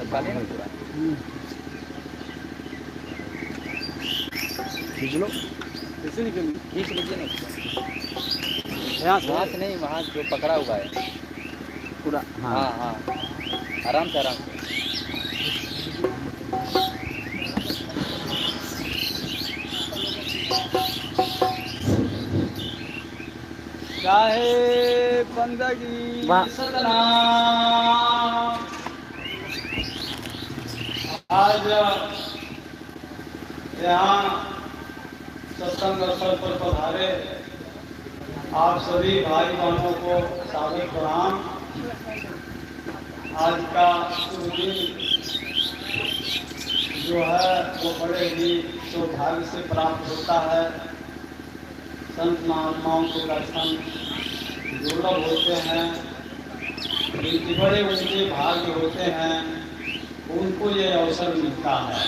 काले नहीं पूरा खींच लो, कैसे निकल खींच लीजिए ना यहाँ वहाँ से नहीं, वहाँ जो पकड़ा हुआ है पूरा। हाँ हाँ आराम से आराम से। चाहे बंदगी सतनाम। आज यहाँ सत्संग स्थल पर पधारे आप सभी भाई बहनों को सादर प्रणाम। आज का शुभ दिन जो है वो बड़े ही सौभाग्य से प्राप्त होता है। संत महात्माओं के दर्शन दुर्लभ होते हैं, जिनके बड़े ऊंचे भाग्य होते हैं उनको ये अवसर मिलता है।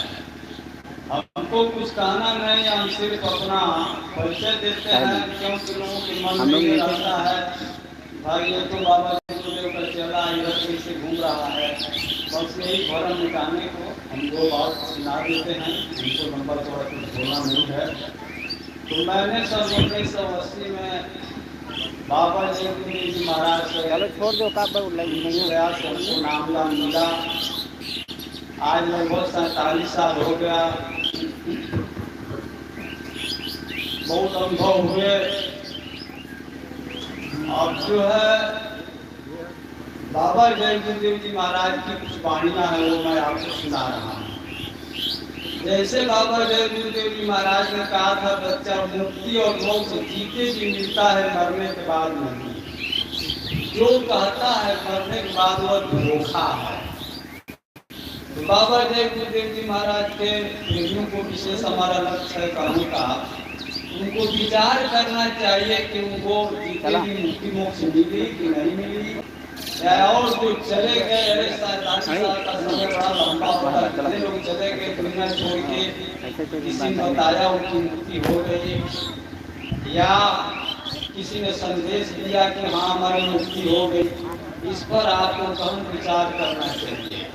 हमको कुछ कहना नहीं, हम सिर्फ अपना परिचय देते हैं क्योंकि लोगों के मन में ये रहता है भाई ये तो बाबा गुरुदेव का चेला इधर से घूम रहा है। बस यही भरम मिटाने को हम दो बात सुना देते हैं। हमको नंबर थोड़ा कुछ बोलना नहीं है। तो मैंने 1980 में बाबा जी महाराज से छोड़ दो का गया, सबको नामला मिला। आज लगभग 47 साल हो गया। बहुत अनुभव हुए। अब जो है बाबा जय गुरुदेव जी महाराज की कुछ वाणियां हैं वो मैं आपको सुना रहा हूँ। जैसे बाबा जय गुरुदेव जी महाराज ने कहा था बच्चा मुक्ति और मोक्ष जीते जी मिलता है, मरने के बाद नहीं। जो कहता है मरने के बाद वह धोखा है। तो बाबा जय गुरुदेव जी महाराज के प्रेमियों को विशेष हमारा लक्ष्य है कहने का, उनको विचार करना चाहिए कि उनको जीते जी मुक्ति मोक्ष मिली कि नहीं मिली, या और जो चले गए 47 साल का समय बड़ा लंबा होता है, कितने लोग चले गए दुनिया छोड़ के, किसी ने बताया उनकी मुक्ति हो गई या किसी ने संदेश दिया कि हाँ हमारी मुक्ति हो गई। इस पर आपको कम विचार करना चाहिए।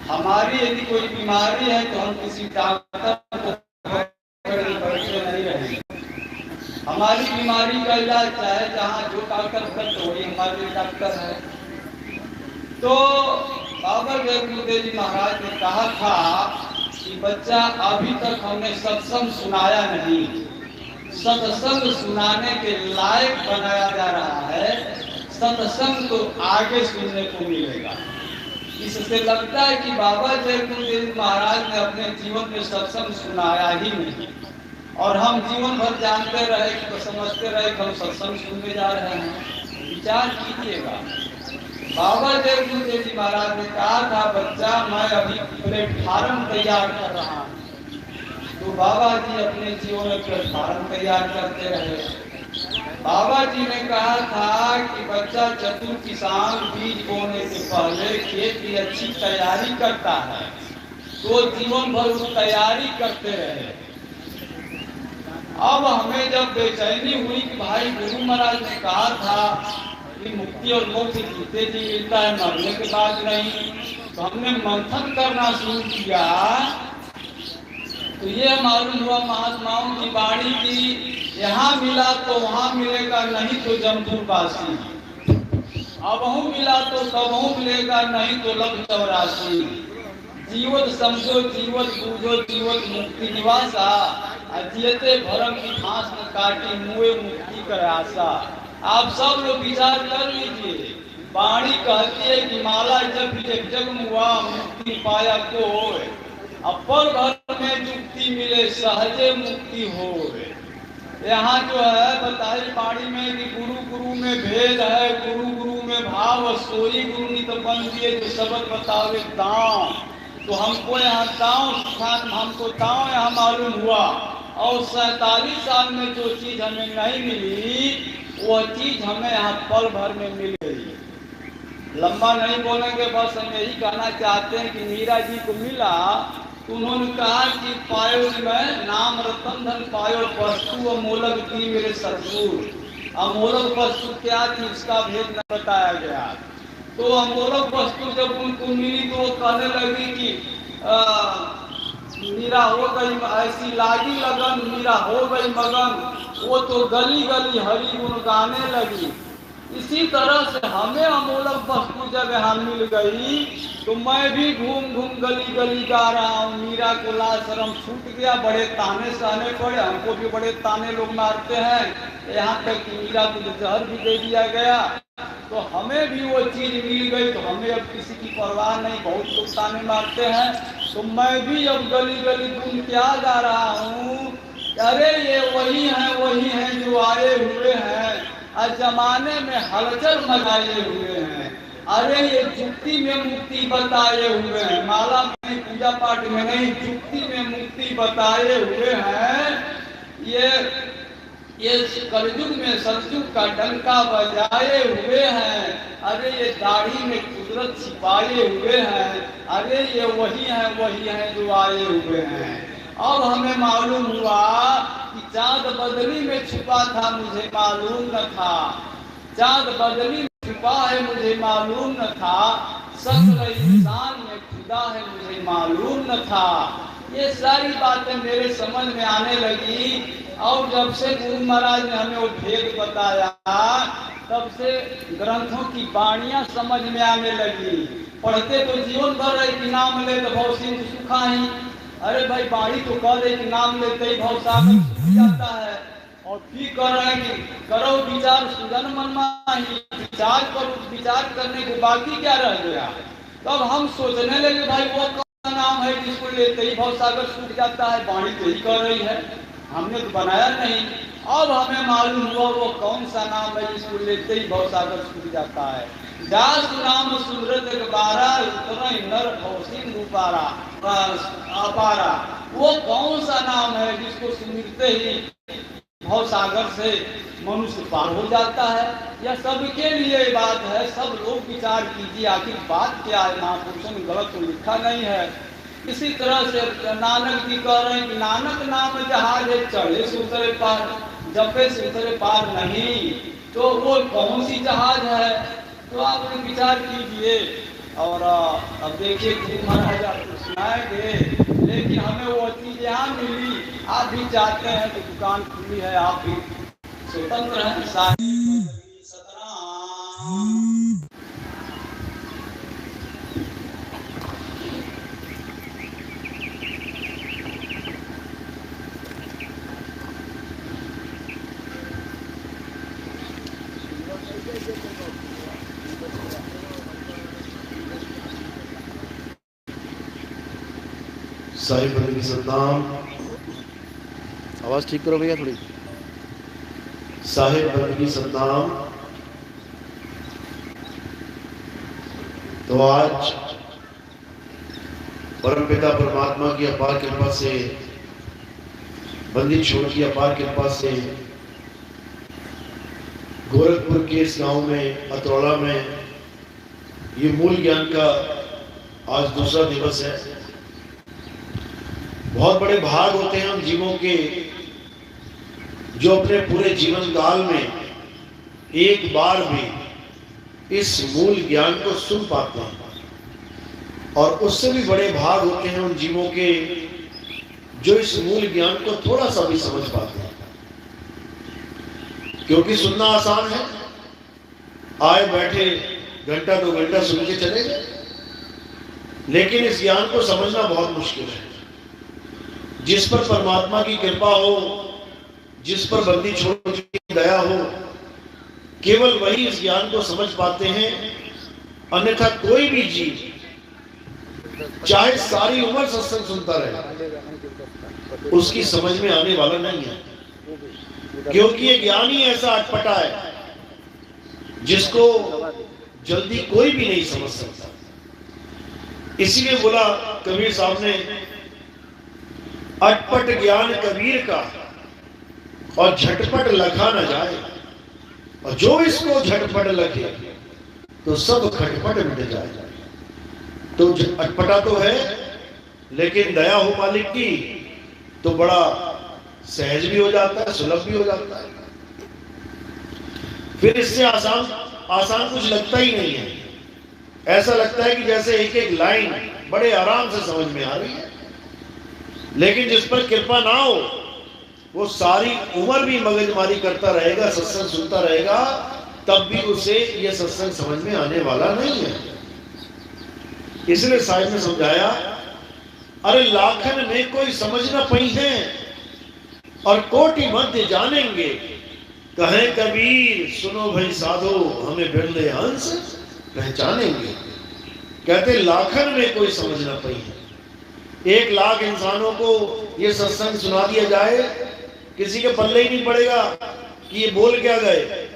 हमारी यदि कोई बीमारी है तो हम किसी डॉक्टर को बैठे नहीं रहेंगे। हमारी बीमारी का इलाज चाहे जहाँ जो डॉक्टर करते वही हमारे लिए डॉक्टर है। तो बाबा जय गुरुदेव जी महाराज ने कहा था कि बच्चा अभी तक हमने सत्संग सुनाया नहीं, सत्संग सुनाने के लायक बनाया जा रहा है। सत्संग तो आगे सुनने को मिलेगा। इससे लगता है कि बाबा जय गुरुदेव महाराज ने अपने जीवन में सत्संग सुनाया ही नहीं, और हम जीवन भर जानते रहे तो समझते रहे कि हम सत्संग सुनने जा रहे हैं। विचार कीजिएगा। बाबा जय गुरुदेव जी महाराज ने कहा था बच्चा मैं अभी प्लेटफार्म तैयार कर रहा हूँ। तो बाबा जी अपने जीवन में प्लेटफार्म तैयार करते रहे। बाबा जी ने कहा था कि बच्चा चतुर किसान बीज बोने से पहले खेत की अच्छी तैयारी करता है, तो जीवन भर उस तैयारी करते रहे। अब हमें जब बेचैनी हुई कि भाई गुरु महाराज ने कहा था कि मुक्ति और मोक्ष जीते जी मिलता है, मरने के बाद नहीं, तो हमने मंथन करना शुरू किया तो ये मालूम हुआ महात्माओं की वाणी की यहाँ मिला तो वहाँ मिलेगा, नहीं तो जमदूरवासी। अब वहाँ मिला तो तब वहाँ मिलेगा, नहीं तो लब 84। जीवत समझो जीवत बूझो जीवत मुक्ति निवासा, जियते भरम की फांस न काटी मुए मुक्ति कर आशा। आप सब लोग विचार कर लीजिए। वाणी कहती है कि माला जब जग मुआ मुक्ति पाया को अपर घर में मुक्ति मिले सहजे मुक्ति हो। यहाँ जो है बताई वाणी में कि गुरु गुरु में भेद है, गुरु गुरु में भाव, सोई गुरु नित बन दिए जो शब्द बतावे दांव। तो हमको यहाँ दांव हमको दांव यहाँ मालूम हुआ, और 47 साल में जो चीज हमें नहीं मिली वो चीज हमें यहाँ पल भर में मिल गई। लंबा नहीं बोलेंगे, बस हम यही कहना चाहते हैं कि मीरा जी को मिला तो उन्होंने कहा कि पायो में नाम रतन धन पायो, वस्तु अमोलक थी मेरे ससुर। अमोलक वस्तु क्या थी इसका भेद न बताया गया। तो अमोलक वस्तु जब उनको मिली तो वो कहने लगी कि मीरा हो गई ऐसी लागी लगन, मीरा हो गई मगन, वो तो गली गली हरि गुण गाने लगी। इसी तरह से हमें अमोलक वस्तु जब यहाँ मिल गई तो मैं भी घूम घूम गली गली गा रहा हूँ। मीरा को लाज शर्म छूट गया, बड़े ताने सहने पड़े, हमको भी बड़े ताने लोग मारते हैं, यहाँ तक कि मीरा को जहर भी दे दिया गया। तो हमें भी वो चीज मिल गई तो हमें अब किसी की परवाह नहीं, बहुत लोग ताने मारते हैं। तो मैं भी अब गली गली घूम क्या गा रहा हूँ, अरे ये वही है जो आए हुए हैं और जमाने में हलचल मचाए हुए हैं। अरे ये जुक्ति में मुक्ति बताए हुए हैं, माला में पूजा पाठ में नहीं, जुक्ति में मुक्ति बताए हुए हैं। ये कलयुग में सतयुग का डंका बजाए हुए हैं। अरे ये दाढ़ी में कुदरत छिपाए हुए हैं। अरे ये वही है जो आए हुए हैं। अब हमें मालूम हुआ कि चाँद बदली में छुपा था, मुझे मालूम न था। चाँद बदली में छुपा है, मुझे मालूम न था। शक्ल इंसान में खुदा है, मुझे मालूम न था। ये सारी बातें मेरे समझ में आने लगी। और जब से गुरु महाराज ने हमें वो भेद बताया तब से ग्रंथों की वाणियां समझ में आने लगी। पढ़ते तो जीवन भर रहे कि नाम ले तो भव सिंधु सुखा ही। अरे भाई बाणी तो कह दे कि नाम लेते ही भव सागर सूख जाता है, और फिर कह रहे हैं कि करो विचार सुजन मन माही। विचार करो, विचार करने को बाकी क्या रह गया। तब हम सोचने लगे भाई वो कौन नाम है जिसको लेते ही भव सागर सूख जाता है। वाणी तो ही कह रही है, हमने तो बनाया नहीं। अब हमें मालूम हुआ वो कौन सा नाम है जिसको लेते ही भव सागर सूख जाता है। जास नाम सुमरत बारा उतना नर भवसिन रूपारा अपारा। वो कौन सा नाम है जिसको सुमिरते ही भव सागर से मनुष्य पार हो जाता है। यह सबके लिए बात है, सब लोग विचार कीजिए आखिर बात क्या है। महापुरुषों ने गलत तो लिखा नहीं है। इसी तरह से नानक जी कह रहे हैं कि नानक नाम जहाज है, चढ़े से उतरे पार, जपे से उतरे पार नहीं। तो वो कौन सी जहाज है, तो आप लोग विचार कीजिए। और अब देखिए गुरु महाराज आपको सुनाएंगे, लेकिन हमें वो चीज यहाँ मिली। आप भी चाहते हैं कि दुकान खुली है, आप भी स्वतंत्र हैं। साहिब बंदगी सतनाम। आवाज़ ठीक करो भैया थोड़ी। साहिब बंदगी सतनाम। तो आज परमपिता परमात्मा की अपार कृपा से, बंदी छोड़ की अपार कृपा से गोरखपुर के इस गांव में अतरौला में ये मूल ज्ञान का आज दूसरा दिवस है। बहुत बड़े भाग होते हैं हम जीवों के जो अपने पूरे जीवन काल में एक बार भी इस मूल ज्ञान को सुन पाते हैं, और उससे भी बड़े भाग होते हैं उन जीवों के जो इस मूल ज्ञान को थोड़ा सा भी समझ पाते हैं। क्योंकि सुनना आसान है, आए बैठे घंटा 2 घंटा सुन के चले गए, लेकिन इस ज्ञान को समझना बहुत मुश्किल है। जिस पर परमात्मा की कृपा हो, जिस पर बंदी छोड़ की दया हो, केवल वही इस ज्ञान को समझ पाते हैं। अन्यथा कोई भी जीव चाहे सारी उम्र सत्संग सुनता रहे, उसकी समझ में आने वाला नहीं है। क्योंकि ये ज्ञान ही ऐसा अटपटा है जिसको जल्दी कोई भी नहीं समझ सकता। इसीलिए बोला कबीर साहब ने, अटपट ज्ञान कबीर का और झटपट लखा न जाए, और जो इसको झटपट लखे तो सब खटपट मिट जाए। तो अटपटा तो है, लेकिन दया हो मालिक की तो बड़ा सहज भी हो जाता है, सुलभ भी हो जाता है। फिर इससे आसान कुछ लगता ही नहीं है। ऐसा लगता है कि जैसे एक एक लाइन बड़े आराम से समझ में आ रही है, लेकिन जिस पर कृपा ना हो वो सारी उम्र भी मगजमारी करता रहेगा, सत्संग सुनता रहेगा, तब भी उसे यह सत्संग समझ में आने वाला नहीं है। इसलिए साहिब ने समझाया, अरे लाखन में कोई समझ न पई है और कोटि मध्य जानेंगे, कहे कबीर सुनो भाई साधो, हमें बिरले हंस पहचानेंगे। कहते लाखन में कोई समझ न पई है। 1 लाख इंसानों को ये सत्संग सुना दिया जाए, किसी के पल्ले ही नहीं पड़ेगा कि ये बोल क्या गए।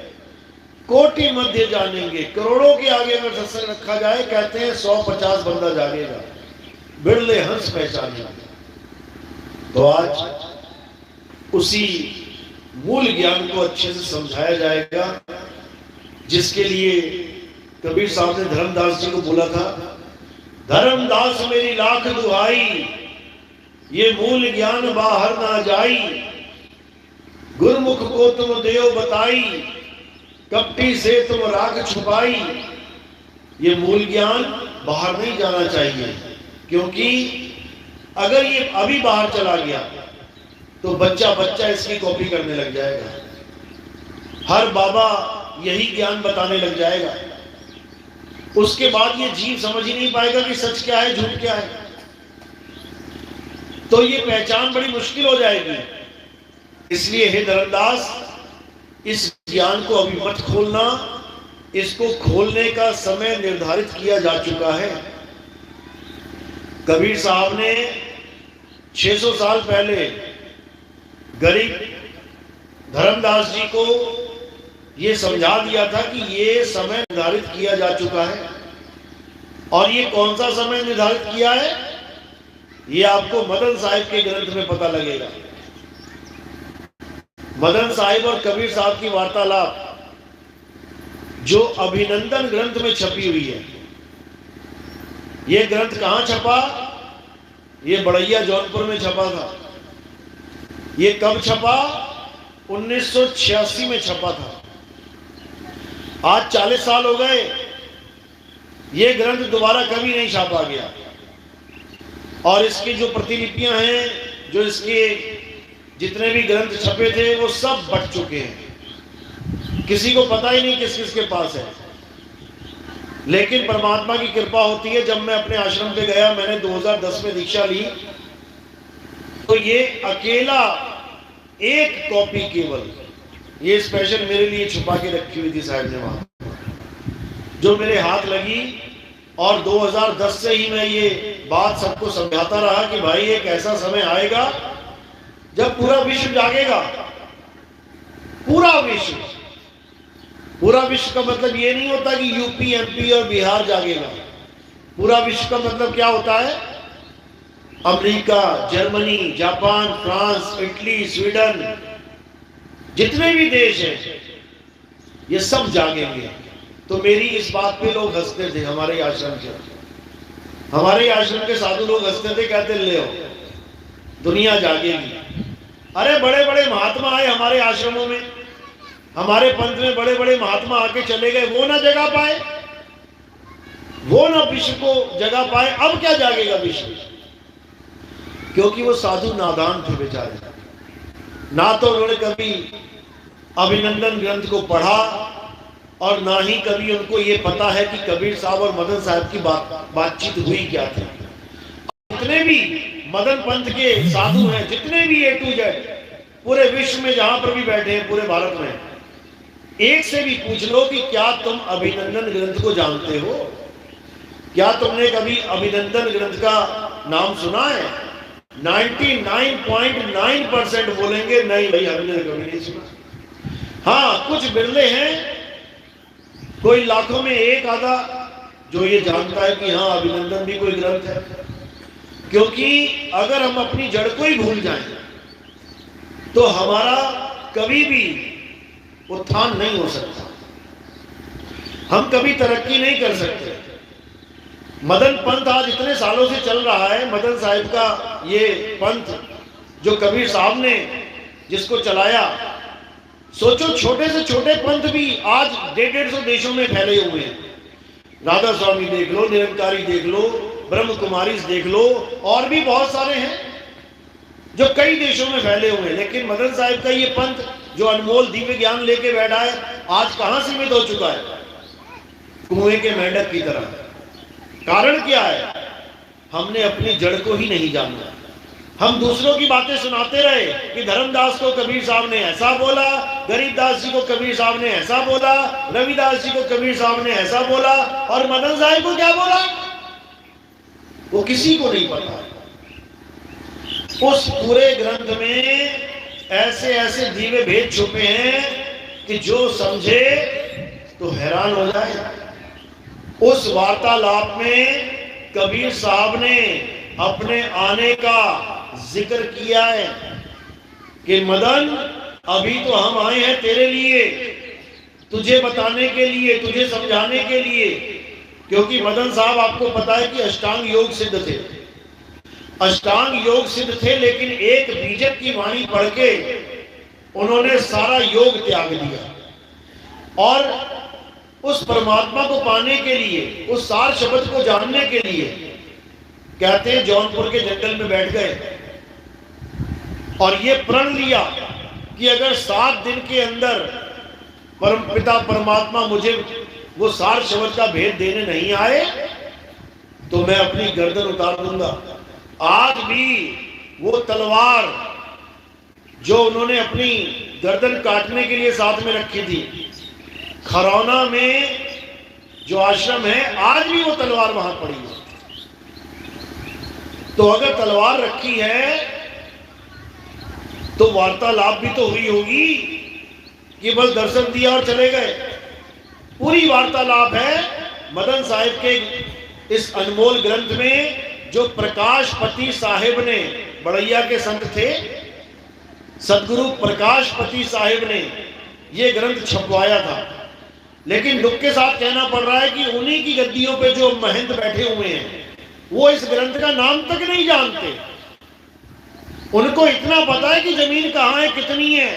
कोटि मध्य जानेंगे, करोड़ों के आगे अगर सत्संग रखा जाए, कहते हैं 150 बंदा जागेगा, बिरले हंस पहचानेंगे। तो आज उसी मूल ज्ञान को अच्छे से समझाया जाएगा, जिसके लिए कबीर साहब ने धर्मदास जी को बोला था, धर्मदास मेरी लाख दुहाई, ये मूल ज्ञान बाहर ना जाई, गुरमुख को तुम देव बताई, कपटी से तुम राख छुपाई। ये मूल ज्ञान बाहर नहीं जाना चाहिए, क्योंकि अगर ये अभी बाहर चला गया तो बच्चा बच्चा इसकी कॉपी करने लग जाएगा, हर बाबा यही ज्ञान बताने लग जाएगा। उसके बाद ये जीव समझ ही नहीं पाएगा कि सच क्या है झूठ क्या है, तो ये पहचान बड़ी मुश्किल हो जाएगी। इसलिए हे धर्मदास, इस ज्ञान को अभी मत खोलना, इसको खोलने का समय निर्धारित किया जा चुका है। कबीर साहब ने 600 साल पहले गरीब धर्मदास जी को ये समझा दिया था कि ये समय निर्धारित किया जा चुका है। और ये कौन सा समय निर्धारित किया है, ये आपको मदन साहिब के ग्रंथ में पता लगेगा। मदन साहिब और कबीर साहब की वार्तालाप जो अभिनंदन ग्रंथ में छपी हुई है। ये ग्रंथ कहां छपा? ये बड़ैया जौनपुर में छपा था। ये कब छपा? 1986 में छपा था। आज 40 साल हो गए, ये ग्रंथ दोबारा कभी नहीं छापा गया। और इसकी जो प्रतिलिपियां हैं, जो इसके जितने भी ग्रंथ छपे थे, वो सब बट चुके हैं। किसी को पता ही नहीं किस किस के पास है। लेकिन परमात्मा की कृपा होती है, जब मैं अपने आश्रम पे गया, मैंने 2010 में दीक्षा ली, तो ये अकेला एक कॉपी केवल, ये स्पेशल मेरे लिए छुपा के रखी हुई थी साहब ने वहां, जो मेरे हाथ लगी। और 2010 से ही मैं ये बात सबको समझाता रहा कि भाई एक ऐसा समय आएगा जब पूरा विश्व जागेगा। पूरा विश्व, पूरा विश्व का मतलब ये नहीं होता कि यूपी, एमपी और बिहार जागेगा। पूरा विश्व का मतलब क्या होता है? America, Germany, Japan, France, Italy, Sweden, जितने भी देश हैं, ये सब जागेंगे। तो मेरी इस बात पे लोग हंसते थे। हमारे आश्रम के साधु लोग हंसते थे, कहते ले आओ, दुनिया जागेगी। अरे बड़े बड़े महात्मा आए हमारे आश्रमों में, हमारे पंथ में बड़े बड़े महात्मा आके चले गए, वो ना जगा पाए, वो ना विश्व को जगा पाए। अब क्या जागेगा विश्व? क्योंकि वो साधु नादान थे बेचारे, ना तो उन्होंने कभी अभिनंदन ग्रंथ को पढ़ा और ना ही कभी उनको ये पता है कि कबीर साहब और मदन साहब की बातचीत हुई क्या थी। जितने भी मदन पंथ के साधु हैं, जितने भी A to Z पूरे विश्व में जहां पर भी बैठे हैं, पूरे भारत में, एक से भी पूछ लो कि क्या तुम अभिनंदन ग्रंथ को जानते हो? क्या तुमने कभी अभिनंदन ग्रंथ का नाम सुना है? 99.9% बोलेंगे नहीं भाई, हमने कभी नहीं सुना। हाँ, कुछ बिरले हैं, कोई लाखों में एक आधा जो ये जानता है कि हाँ अभिनंदन भी कोई ग्रंथ है। क्योंकि अगर हम अपनी जड़ को ही भूल जाएं तो हमारा कभी भी उत्थान नहीं हो सकता, हम कभी तरक्की नहीं कर सकते। मदन पंथ आज इतने सालों से चल रहा है, मदन साहिब का ये पंथ जो कबीर साहब ने जिसको चलाया, सोचो छोटे से छोटे पंथ भी आज 150 देशों में फैले हुए हैं। राधा स्वामी देख लो, निरंकारी देख लो, ब्रह्म कुमारी देख लो, और भी बहुत सारे हैं जो कई देशों में फैले हुए हैं। लेकिन मदन साहिब का ये पंथ जो अनमोल दिव्य ज्ञान लेके बैठा है, आज कहां सीमित हो चुका है? कुएं के मेंढक की तरह। कारण क्या है? हमने अपनी जड़ को ही नहीं जाना। हम दूसरों की बातें सुनाते रहे कि धर्मदास को कबीर साहब ने ऐसा बोला, गरीबदास जी को कबीर साहब ने ऐसा बोला, रविदास जी को कबीर साहब ने ऐसा बोला, और मदन साहिब को क्या बोला वो किसी को नहीं पता। उस पूरे ग्रंथ में ऐसे ऐसे दिव्य भेद छुपे हैं कि जो समझे तो हैरान हो जाए। उस वार्तालाप में कबीर साहब ने अपने आने का जिक्र किया है कि मदन, अभी तो हम आए हैं तेरे लिए, तुझे बताने के लिए, तुझे समझाने के लिए। क्योंकि मदन साहब, आपको पता है कि अष्टांग योग सिद्ध थे, अष्टांग योग सिद्ध थे, लेकिन एक बीजक की वाणी पढ़ के उन्होंने सारा योग त्याग दिया और उस परमात्मा को पाने के लिए, उस सार शब्द को जानने के लिए, कहते हैं जौनपुर के जंगल में बैठ गए और ये प्रण लिया कि अगर 7 दिन के अंदर परम पिता परमात्मा मुझे वो सार शब्द का भेद देने नहीं आए तो मैं अपनी गर्दन उतार दूंगा। आज भी वो तलवार जो उन्होंने अपनी गर्दन काटने के लिए साथ में रखी थी, खरौना में जो आश्रम है, आज भी वो तलवार वहां पड़ी है। तो अगर तलवार रखी है तो वार्तालाप भी तो हुई होगी कि बस दर्शन दिया और चले गए। पूरी वार्तालाप है मदन साहिब के इस अनमोल ग्रंथ में, जो प्रकाशपति साहिब ने, बड़ैया के संत थे, सदगुरु प्रकाशपति साहिब ने ये ग्रंथ छपवाया था। लेकिन दुख के साथ कहना पड़ रहा है कि उन्हीं की गद्दियों पे जो महंत बैठे हुए हैं वो इस ग्रंथ का नाम तक नहीं जानते। उनको इतना पता है कि जमीन कहाँ है, कितनी है,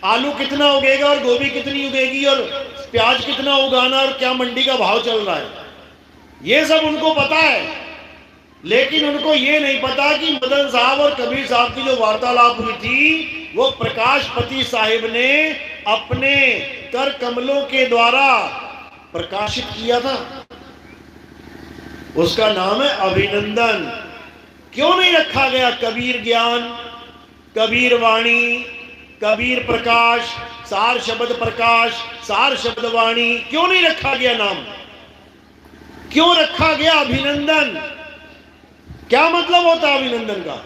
आलू कितना उगेगा और गोभी कितनी उगेगी और प्याज कितना उगाना और क्या मंडी का भाव चल रहा है, ये सब उनको पता है। लेकिन उनको ये नहीं पता कि मदन साहब और कबीर साहब की जो वार्तालाप हुई थी वो प्रकाशपति साहिब ने अपने कर कमलों के द्वारा प्रकाशित किया था। उसका नाम है अभिनंदन। क्यों नहीं रखा गया कबीर ज्ञान, कबीर वाणी, कबीर प्रकाश, सार शब्द प्रकाश, सार शब्द वाणी? क्यों नहीं रखा गया नाम? क्यों रखा गया अभिनंदन? क्या मतलब होता है अभिनंदन का?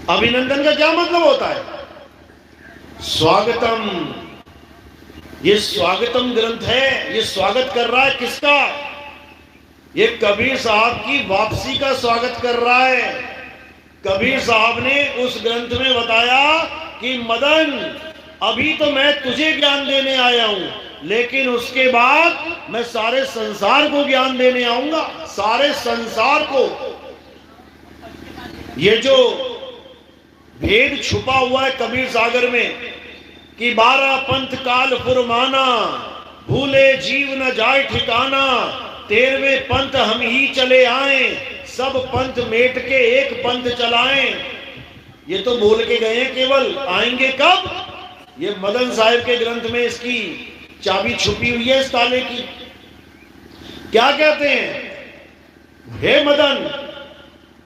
अभिनंदन का क्या मतलब होता है? स्वागतम। ये स्वागतम ग्रंथ है, ये स्वागत कर रहा है किसका? ये कबीर साहब की वापसी का स्वागत कर रहा है। कबीर साहब ने उस ग्रंथ में बताया कि मदन, अभी तो मैं तुझे ज्ञान देने आया हूं, लेकिन उसके बाद मैं सारे संसार को ज्ञान देने आऊंगा, सारे संसार को। ये जो भेद छुपा हुआ है कबीर सागर में कि 12 पंथ काल फुरमाना, भूले जीव न जाए ठिकाना, 13वें पंथ हम ही चले आए, सब पंथ मेट के एक पंथ चलाएं। ये तो बोल के गए हैं, केवल आएंगे कब? ये मदन साहिब के ग्रंथ में इसकी चाबी छुपी हुई है, इस ताले की। क्या कहते हैं? हे मदन,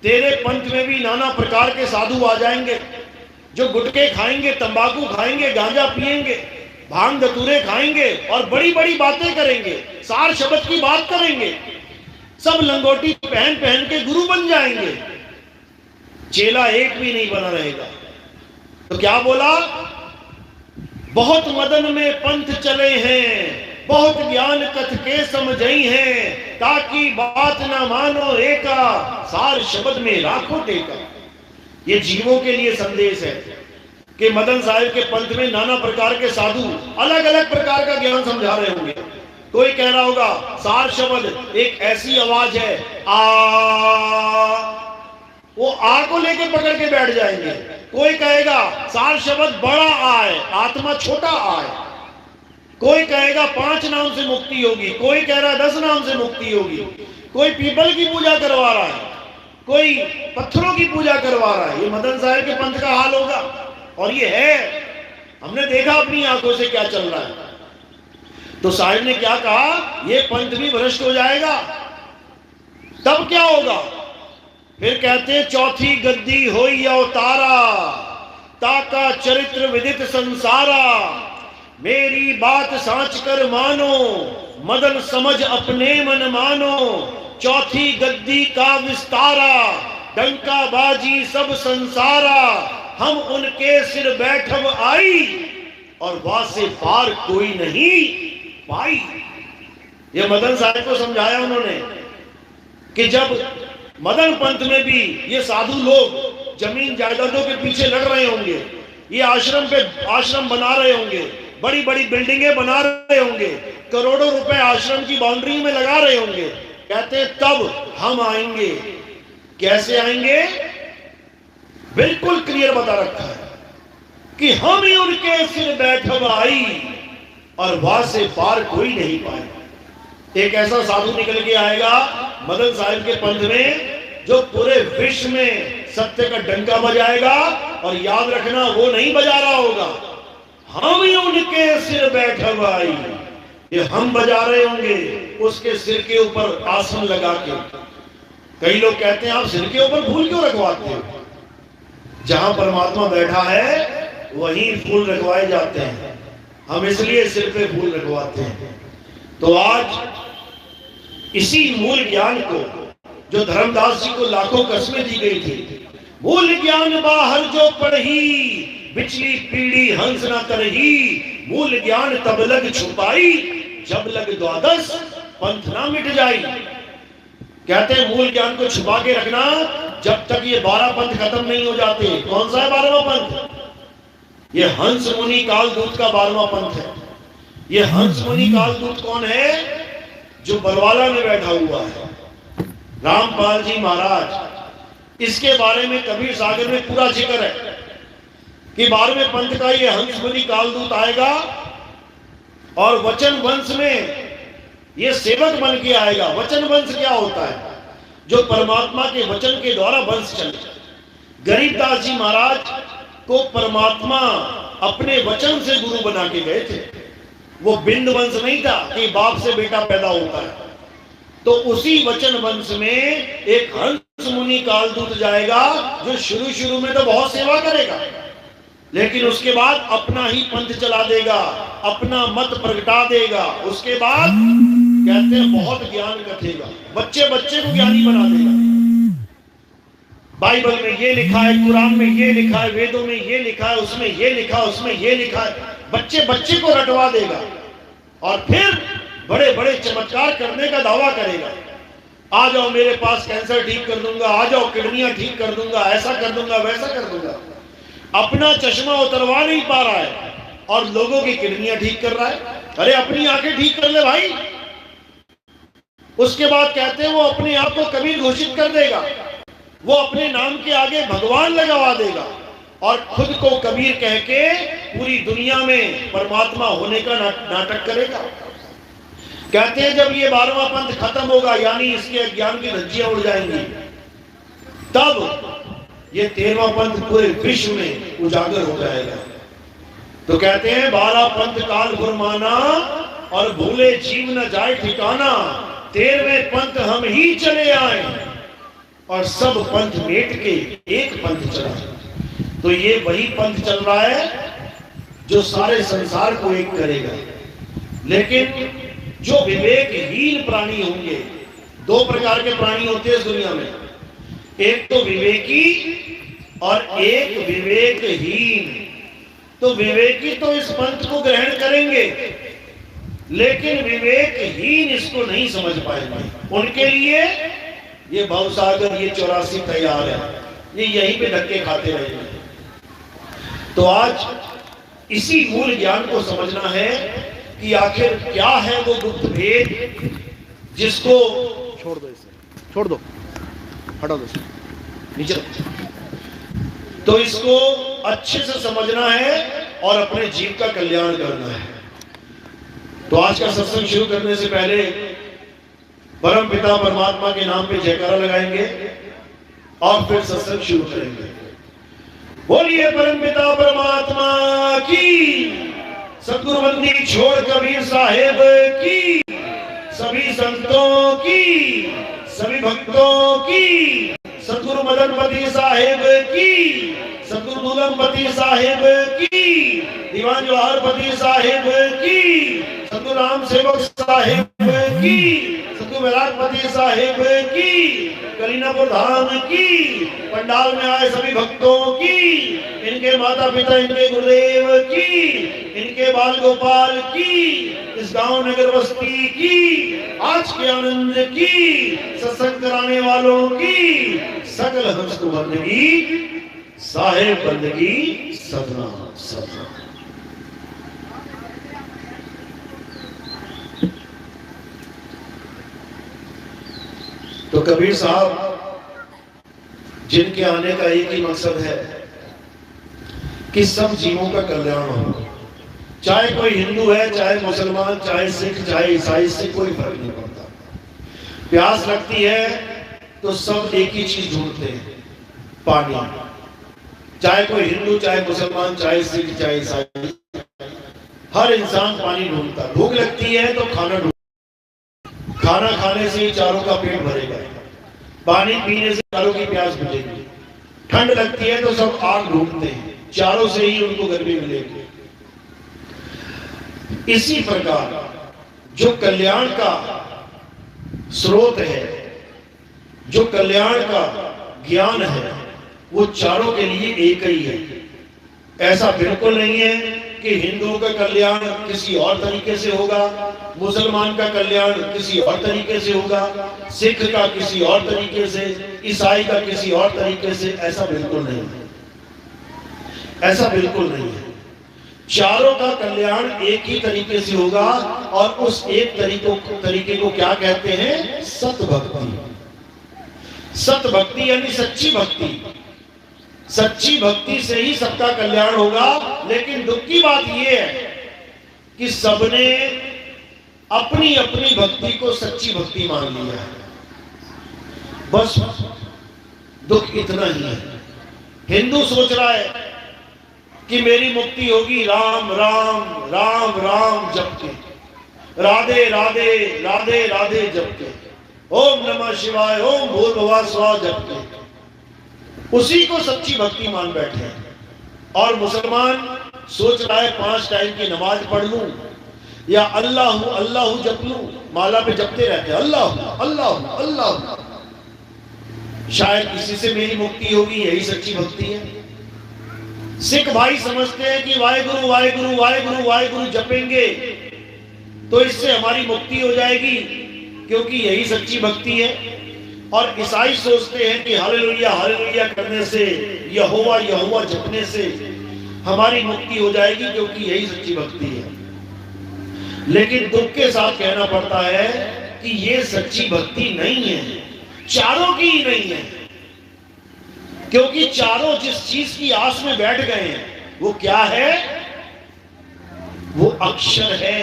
तेरे पंथ में भी नाना प्रकार के साधु आ जाएंगे जो गुटके खाएंगे, तंबाकू खाएंगे, गांजा पिएंगे, भांग धतूरे खाएंगे और बड़ी बड़ी बातें करेंगे, सार शब्द की बात करेंगे, सब लंगोटी पहन पहन के गुरु बन जाएंगे, चेला एक भी नहीं बना रहेगा। तो क्या बोला? बहुत मदन में पंथ चले हैं, बहुत ज्ञान कथ के समझई हैं, ताकि बात ना मानो एका, सार शब्द में लाखों टेका। ये जीवों के लिए संदेश है कि मदन साहिब के पंथ में नाना प्रकार के साधु अलग अलग प्रकार का ज्ञान समझा रहे होंगे। कोई कह रहा होगा सार शब्द एक ऐसी आवाज है, आ, वो आ को लेके पकड़ के बैठ जाएंगे। कोई कहेगा सार शब्द बड़ा आ है, आत्मा छोटा आ है। कोई कहेगा 5 नाम से मुक्ति होगी, कोई कह रहा है 10 नाम से मुक्ति होगी, कोई पीपल की पूजा करवा रहा है, कोई पत्थरों की पूजा करवा रहा है। ये मदन साहब के पंथ का हाल होगा। और ये है, हमने देखा अपनी आंखों से क्या चल रहा है। तो साहिब ने क्या कहा, ये पंथ भी भ्रष्ट हो जाएगा। तब क्या होगा? फिर कहते हैं चौथी गद्दी होई अवतारा, ताका चरित्र विदित संसारा, मेरी बात सांच कर मानो, मदन समझ अपने मन मानो, चौथी गद्दी का विस्तारा, डंका बाजी सब संसारा, हम उनके सिर बैठब आई, और वासे पार कोई नहीं पाई। ये मदन साहब को समझाया उन्होंने कि जब मदन पंथ में भी ये साधु लोग जमीन जायदादों के पीछे लड़ रहे होंगे, ये आश्रम पे आश्रम बना रहे होंगे, बड़ी बड़ी बिल्डिंगें बना रहे होंगे, करोड़ों रुपए आश्रम की बाउंड्री में लगा रहे होंगे, कहते तब हम आएंगे। कैसे आएंगे? बिल्कुल क्लियर बता रखा है कि हम ही उनके सिर बैठब आई, और वहां से पार कोई नहीं पाए। एक ऐसा साधु निकल के आएगा मदन साहिब के पंथ में, जो पूरे विश्व में सत्य का डंका बजाएगा, और याद रखना वो नहीं बजा रहा होगा, हम ही उनके सिर बैठब आई। ये हम बजा रहे होंगे उसके सिर के ऊपर आसन लगा के। कई लोग कहते हैं आप सिर के ऊपर फूल क्यों रखवाते हो? जहां परमात्मा बैठा है वहीं फूल रखवाए जाते हैं, हम इसलिए सिर पे फूल रखवाते हैं। तो आज इसी मूल ज्ञान को, जो धर्मदास जी को लाखों कस्में दी गई थी, मूल ज्ञान बाहर जो पढ़ी, पिछली पीढ़ी हंस न करही, मूल ज्ञान तब लग छुपाई, जब लग द्वादश पंथ ना मिट जाई। कहते हैं मूल ज्ञान को छुपा के रखना जब तक ये 12 पंथ खत्म नहीं हो जाते। कौन सा है 12वां पंथ? ये हंस मुनि कालदूत का 12वां पंथ है। ये हंस मुनि कालदूत कौन है? जो बरवाला में बैठा हुआ है, रामपाल जी महाराज। इसके बारे में कबीर सागर में पूरा जिक्र है कि 12वें पंथ का ये हंस मुनि कालदूत आएगा, और वचन वंश में ये सेवक बन के आएगा। वचन वंश क्या होता है? जो परमात्मा के वचन के द्वारा वंश चले। गरीबदास जी महाराज को परमात्मा अपने वचन से गुरु बना के गए थे। वो बिंद वंश नहीं था कि बाप से बेटा पैदा होता है। तो उसी वचन वंश में एक हंस मुनि कालदूत जाएगा, जो शुरू शुरू में तो बहुत सेवा करेगा, लेकिन उसके बाद अपना ही पंथ चला देगा, अपना मत प्रगटा देगा। उसके बाद कहते हैं बहुत ज्ञान कथेगा, बच्चे बच्चे को ज्ञानी बना देगा। बाइबल में ये लिखा है, कुरान में ये लिखा है, वेदों में ये लिखा है, उसमें ये लिखा है, उसमें ये लिखा है, बच्चे बच्चे को रटवा देगा, और फिर बड़े बड़े चमत्कार करने का दावा करेगा। आ जाओ मेरे पास, कैंसर ठीक कर दूंगा, आ जाओ किडनियां ठीक कर दूंगा, ऐसा कर दूंगा, वैसा कर दूंगा। अपना चश्मा उतरवा नहीं पा रहा है और लोगों की किडनियां ठीक कर रहा है। अरे अपनी आंखें ठीक कर ले भाई। उसके बाद कहते हैं वो अपने आप को कबीर घोषित कर देगा, वो अपने नाम के आगे भगवान लगवा देगा, और खुद को कबीर कह के पूरी दुनिया में परमात्मा होने का नाटक करेगा। कहते हैं जब ये 12वां पंथ खत्म होगा, यानी इसके अज्ञान की धज्जियां उड़ जाएंगी, तब ये 13वां पंथ पूरे विश्व में उजागर हो जाएगा। तो कहते हैं 12 पंथ काल फुरमाना, और भूले जीव न जाए ठिकाना, 13वें पंथ हम ही चले आए, और सब पंथ मेट के एक पंथ चला। तो ये वही पंथ चल रहा है जो सारे संसार को एक करेगा। लेकिन जो विवेकहीन प्राणी होंगे, 2 प्रकार के प्राणी होते हैं इस दुनिया में, एक तो विवेकी और एक विवेकहीन। तो विवेकी तो इस पंथ को ग्रहण करेंगे, लेकिन विवेकहीन इसको नहीं समझ पाएंगे। उनके लिए ये भवसागर, ये 84 तैयार है, ये यहीं पे धक्के खाते रहेंगे। तो आज इसी मूल ज्ञान को समझना है कि आखिर क्या है वो गुप्त भेद, जिसको छोड़ दो, इसे छोड़ दो, हटा दो नीचे। तो इसको अच्छे से समझना है और अपने जीव का कल्याण करना है। तो आज का सत्संग शुरू करने से पहले परम पिता परमात्मा के नाम पे जयकारा लगाएंगे और फिर सत्संग शुरू करेंगे। बोलिए परम पिता परमात्मा की, सतगुरु बंदी छोड़ कबीर साहेब की, सभी संतों की, सभी भक्तों की, सतगुरु मदनपति साहेब की, सतगुरु दूलमपति साहेब की, दीवान जवाहरपति साहेब की, सतगुरु राम सेवक साहेब की, सतगुरु वैरागपति साहेब की, कलीनापुर धाम की, पंडाल में आए सभी भक्तों की, इनके माता पिता, इनके गुरुदेव की, इनके बाल गोपाल की, इस गांव नगर बस्ती की, आज के आनंद की, सत्संग कराने वालों की, सकल हंस बंदगी साहेब बंदगी सदना सदना। तो कबीर साहब जिनके आने का एक ही मकसद है कि सब जीवों का कल्याण हो, चाहे कोई हिंदू है, चाहे मुसलमान, चाहे सिख, चाहे ईसाई, से कोई फर्क नहीं पड़ता। प्यास लगती है तो सब एक ही चीज ढूंढते हैं, पानी। चाहे कोई हिंदू, चाहे मुसलमान, चाहे सिख, चाहे ईसाई, हर इंसान पानी ढूंढता। भूख लगती है तो खाना ढूंढता, खाना खाने से ही चारों का पेट भरेगा, पानी पीने से चारों की प्यास बुझेगी। ठंड लगती है तो सब आग ढूंढते हैं, चारों से ही उनको गर्मी मिलेगी। इसी प्रकार जो कल्याण का स्रोत है, जो कल्याण का ज्ञान है, वो चारों के लिए एक ही है। ऐसा बिल्कुल नहीं है कि हिंदुओं का कल्याण किसी और तरीके से होगा, मुसलमान का कल्याण किसी और तरीके से होगा, सिख का किसी और तरीके से, ईसाई का किसी और तरीके से। ऐसा बिल्कुल नहीं है, ऐसा बिल्कुल नहीं है। चारों का कल्याण एक ही तरीके से होगा और उस एक तरीके को क्या कहते हैं? सत भक्ति। सत भक्ति यानी सच्ची भक्ति। सच्ची भक्ति से ही सबका कल्याण होगा। लेकिन दुख की बात यह है कि सबने अपनी अपनी भक्ति को सच्ची भक्ति मान लिया है। बस दुख इतना ही है। हिंदू सोच रहा है कि मेरी मुक्ति होगी राम राम राम राम जप के, राधे राधे राधे राधे जप के, ओम नमः शिवाय, ओम भूर्भुवः स्वः जप के। उसी को सच्ची भक्ति मान बैठे हैं। और मुसलमान सोच रहा है 5 टाइम की नमाज पढ़ लूं या अल्लाह अल्लाह जप लूं, माला पे जपते रहते हैं अल्लाह अल्लाह अल्लाह, शायद इसी से मेरी मुक्ति होगी। यही सच्ची भक्ति है। सिख भाई समझते हैं कि वाहेगुरु वाहेगुरु वाहेगुरु वाहेगुरु जपेंगे तो इससे हमारी मुक्ति हो जाएगी, क्योंकि यही सच्ची भक्ति है। और ईसाई सोचते हैं कि हालेलुया हालेलुया करने से, यहोवा यहोवा जपने से हमारी मुक्ति हो जाएगी, क्योंकि यही सच्ची भक्ति है। लेकिन दुख के साथ कहना पड़ता है कि ये सच्ची भक्ति नहीं है, चारों की ही नहीं है। क्योंकि चारों जिस चीज की आस में बैठ गए हैं वो क्या है? वो अक्षर है।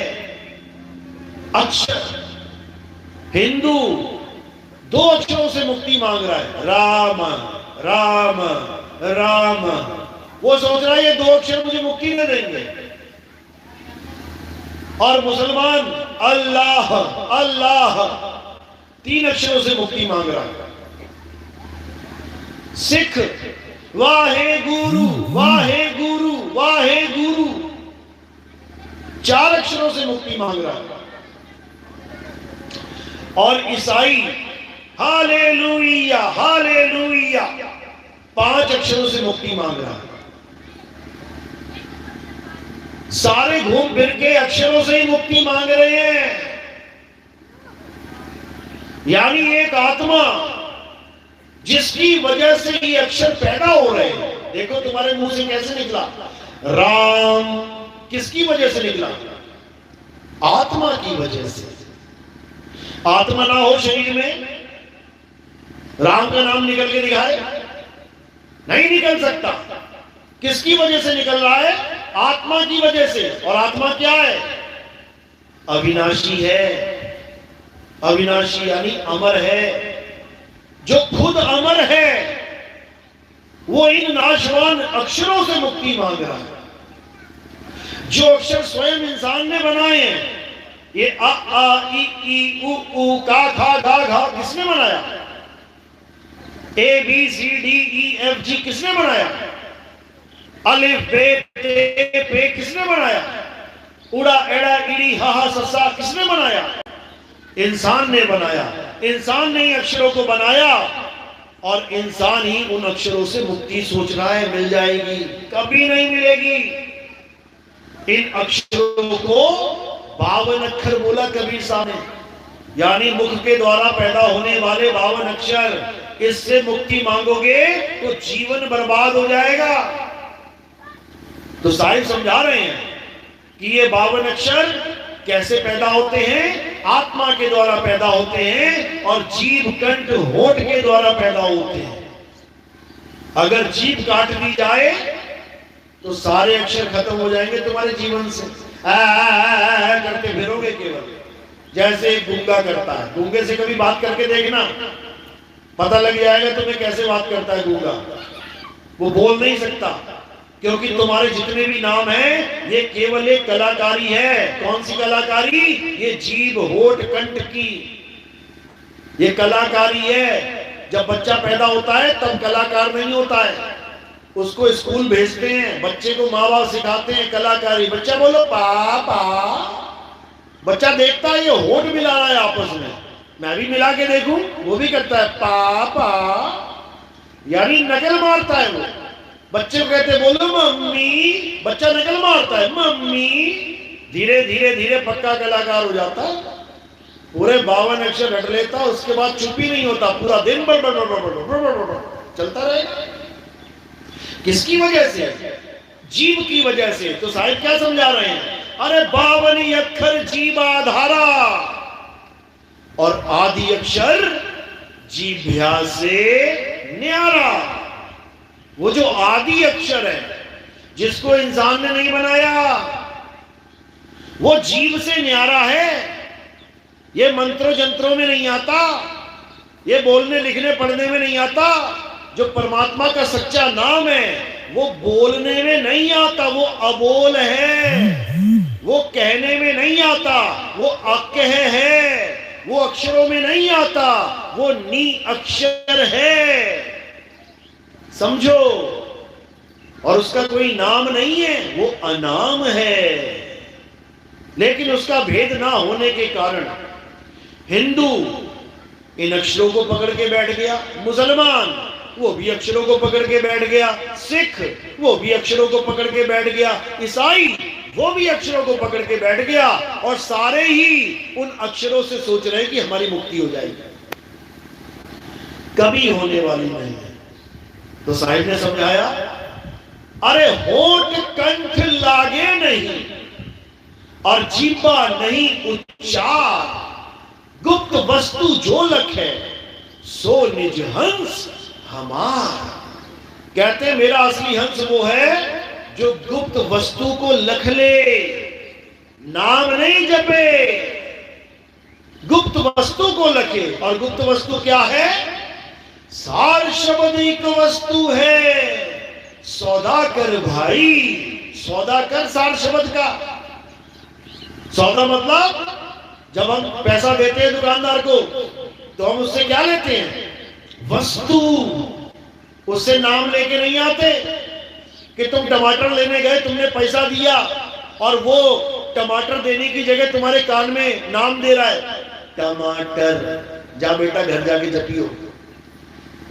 अक्षर। हिंदू 2 अक्षरों से मुक्ति मांग रहा है, राम राम राम। वो सोच रहा है ये 2 अक्षर मुझे मुक्ति न देंगे। और मुसलमान अल्लाह अल्लाह 3 अक्षरों से मुक्ति मांग रहा है। सिख वाहे गुरु वाहे गुरु वाहे गुरु 4 अक्षरों से मुक्ति मांग रहा है। और ईसाई हालेलुया हालेलुया 5 अक्षरों से मुक्ति मांग रहा है। सारे घूम फिर के अक्षरों से ही मुक्ति मांग रहे हैं। यानी एक आत्मा जिसकी वजह से ये अक्षर पैदा हो रहे हैं। देखो तुम्हारे मुंह से कैसे निकला राम, किसकी वजह से निकला? आत्मा की वजह से। आत्मा ना हो शरीर में, राम का नाम निकल के दिखाए? नहीं निकल सकता। किसकी वजह से निकल रहा है? आत्मा की वजह से। और आत्मा क्या है? अविनाशी है। अविनाशी यानी अमर है। जो खुद अमर है वो इन नाशवान अक्षरों से मुक्ति मांग रहा है। जो अक्षर स्वयं इंसान ने बनाए हैं, ये अ आ इ ई उ ऊ का खा गा घा किसने बनाया? A B C D E F G किसने बनाया? अलिफ बे ते पे किसने बनाया? उड़ा एड़ा इड़ी हा हा ससा किसने बनाया? इंसान ने बनाया। इंसान ने ही अक्षरों को बनाया और इंसान ही उन अक्षरों से मुक्ति सोच रहा है मिल जाएगी। कभी नहीं मिलेगी। इन अक्षरों को 52 अक्षर बोला कबीर साहब ने, यानी मुख के द्वारा पैदा होने वाले 52 अक्षर। इससे मुक्ति मांगोगे तो जीवन बर्बाद हो जाएगा। तो साहिब समझा रहे हैं कि ये 52 अक्षर कैसे पैदा होते हैं? आत्मा के द्वारा पैदा होते हैं और जीभ कंठ होठ के द्वारा पैदा होते हैं। अगर जीभ काट दी जाए तो सारे अक्षर खत्म हो जाएंगे तुम्हारे जीवन से। करते फिरोगे केवल, जैसे एक गूंगा करता है। गूंगे से कभी बात करके देखना, पता लग जाएगा तुम्हें कैसे बात करता है गूंगा। वो बोल नहीं सकता, क्योंकि तुम्हारे जितने भी नाम हैं ये केवल एक कलाकारी है। कौन सी कलाकारी? ये जीभ होठ कंठ की ये कलाकारी है। जब बच्चा पैदा होता है तब कलाकार नहीं होता है। उसको स्कूल भेजते हैं, बच्चे को माँ बाप सिखाते हैं कलाकारी। बच्चा बोलो पापा। बच्चा देखता है ये होठ मिला रहा है आपस में, मैं भी मिला के देखूं। वो भी करता है पापा, यानी नकल मारता है वो। बच्चे को कहते बोलो मम्मी, बच्चा नकल मारता है मम्मी। धीरे धीरे धीरे पक्का कलाकार हो जाता है। पूरे 52 अक्षर रट लेता, उसके बाद चुप ही नहीं होता। पूरा दिन चलता रहेगा। किसकी वजह से? जीव की वजह से। तो साहिब क्या समझा रहे हैं? अरे 52 अक्षर जीवाधारा और आदि अक्षर जीभ्या से न्यारा। वो जो आदि अक्षर है जिसको इंसान ने नहीं बनाया, वो जीव से न्यारा है। ये मंत्रों जंत्रों में नहीं आता, ये बोलने लिखने पढ़ने में नहीं आता। जो परमात्मा का सच्चा नाम है वो बोलने में नहीं आता, वो अबोल है। वो कहने में नहीं आता, वो अकह है। वो अक्षरों में नहीं आता, वो नी अक्षर है। समझो। और उसका कोई नाम नहीं है, वो अनाम है। लेकिन उसका भेद ना होने के कारण हिंदू इन अक्षरों को पकड़ के बैठ गया, मुसलमान वो भी अक्षरों को पकड़ के बैठ गया, सिख वो भी अक्षरों को पकड़ के बैठ गया, ईसाई वो भी अक्षरों को पकड़ के बैठ गया। और सारे ही उन अक्षरों से सोच रहे हैं कि हमारी मुक्ति हो जाएगी। कभी होने वाली नहीं है। तो साहिब ने समझाया, अरे होठ कंठ लागे नहीं और जीवा नहीं उच्चार, गुप्त वस्तु जो लखे सो निज हंस हमार। कहते हैं मेरा असली हंस वो है जो गुप्त वस्तु को लख ले, नाम नहीं जपे, गुप्त वस्तु को लखे। और गुप्त वस्तु क्या है? सार शब्द एक वस्तु है, सौदा कर भाई। सौदा कर सार शब्द का। सौदा मतलब जब हम पैसा देते हैं दुकानदार को तो हम उससे क्या लेते हैं? वस्तु। उससे नाम लेके नहीं आते कि तुम टमाटर लेने गए, तुमने पैसा दिया और वो टमाटर देने की जगह तुम्हारे कान में नाम दे रहा है, टमाटर। जा बेटा घर जाके जपियो,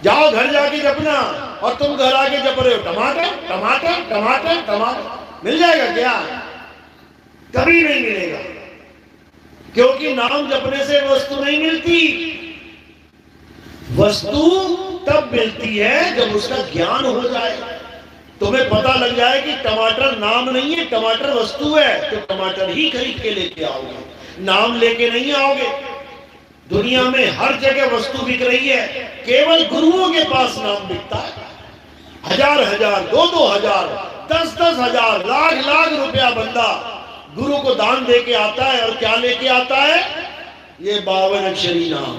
जाओ घर जाके जपना। और तुम घर आके जप रहे हो टमाटर टमाटर टमाटर टमाटर। मिल जाएगा क्या? कभी नहीं मिलेगा, क्योंकि नाम जपने से वस्तु नहीं मिलती। वस्तु तब मिलती है जब उसका ज्ञान हो जाए, तुम्हें पता लग जाए कि टमाटर नाम नहीं है, टमाटर वस्तु है। तो टमाटर ही खरीद के लेके आओगे, नाम लेके नहीं आओगे। दुनिया में हर जगह वस्तु बिक रही है, केवल गुरुओं के पास नाम बिकता है। 1000-1000, 2-2 हजार, 10-10 हजार, लाख-लाख रुपया बंदा गुरु को दान दे के आता है, और क्या लेके आता है? ये 52 अक्षरी नाम।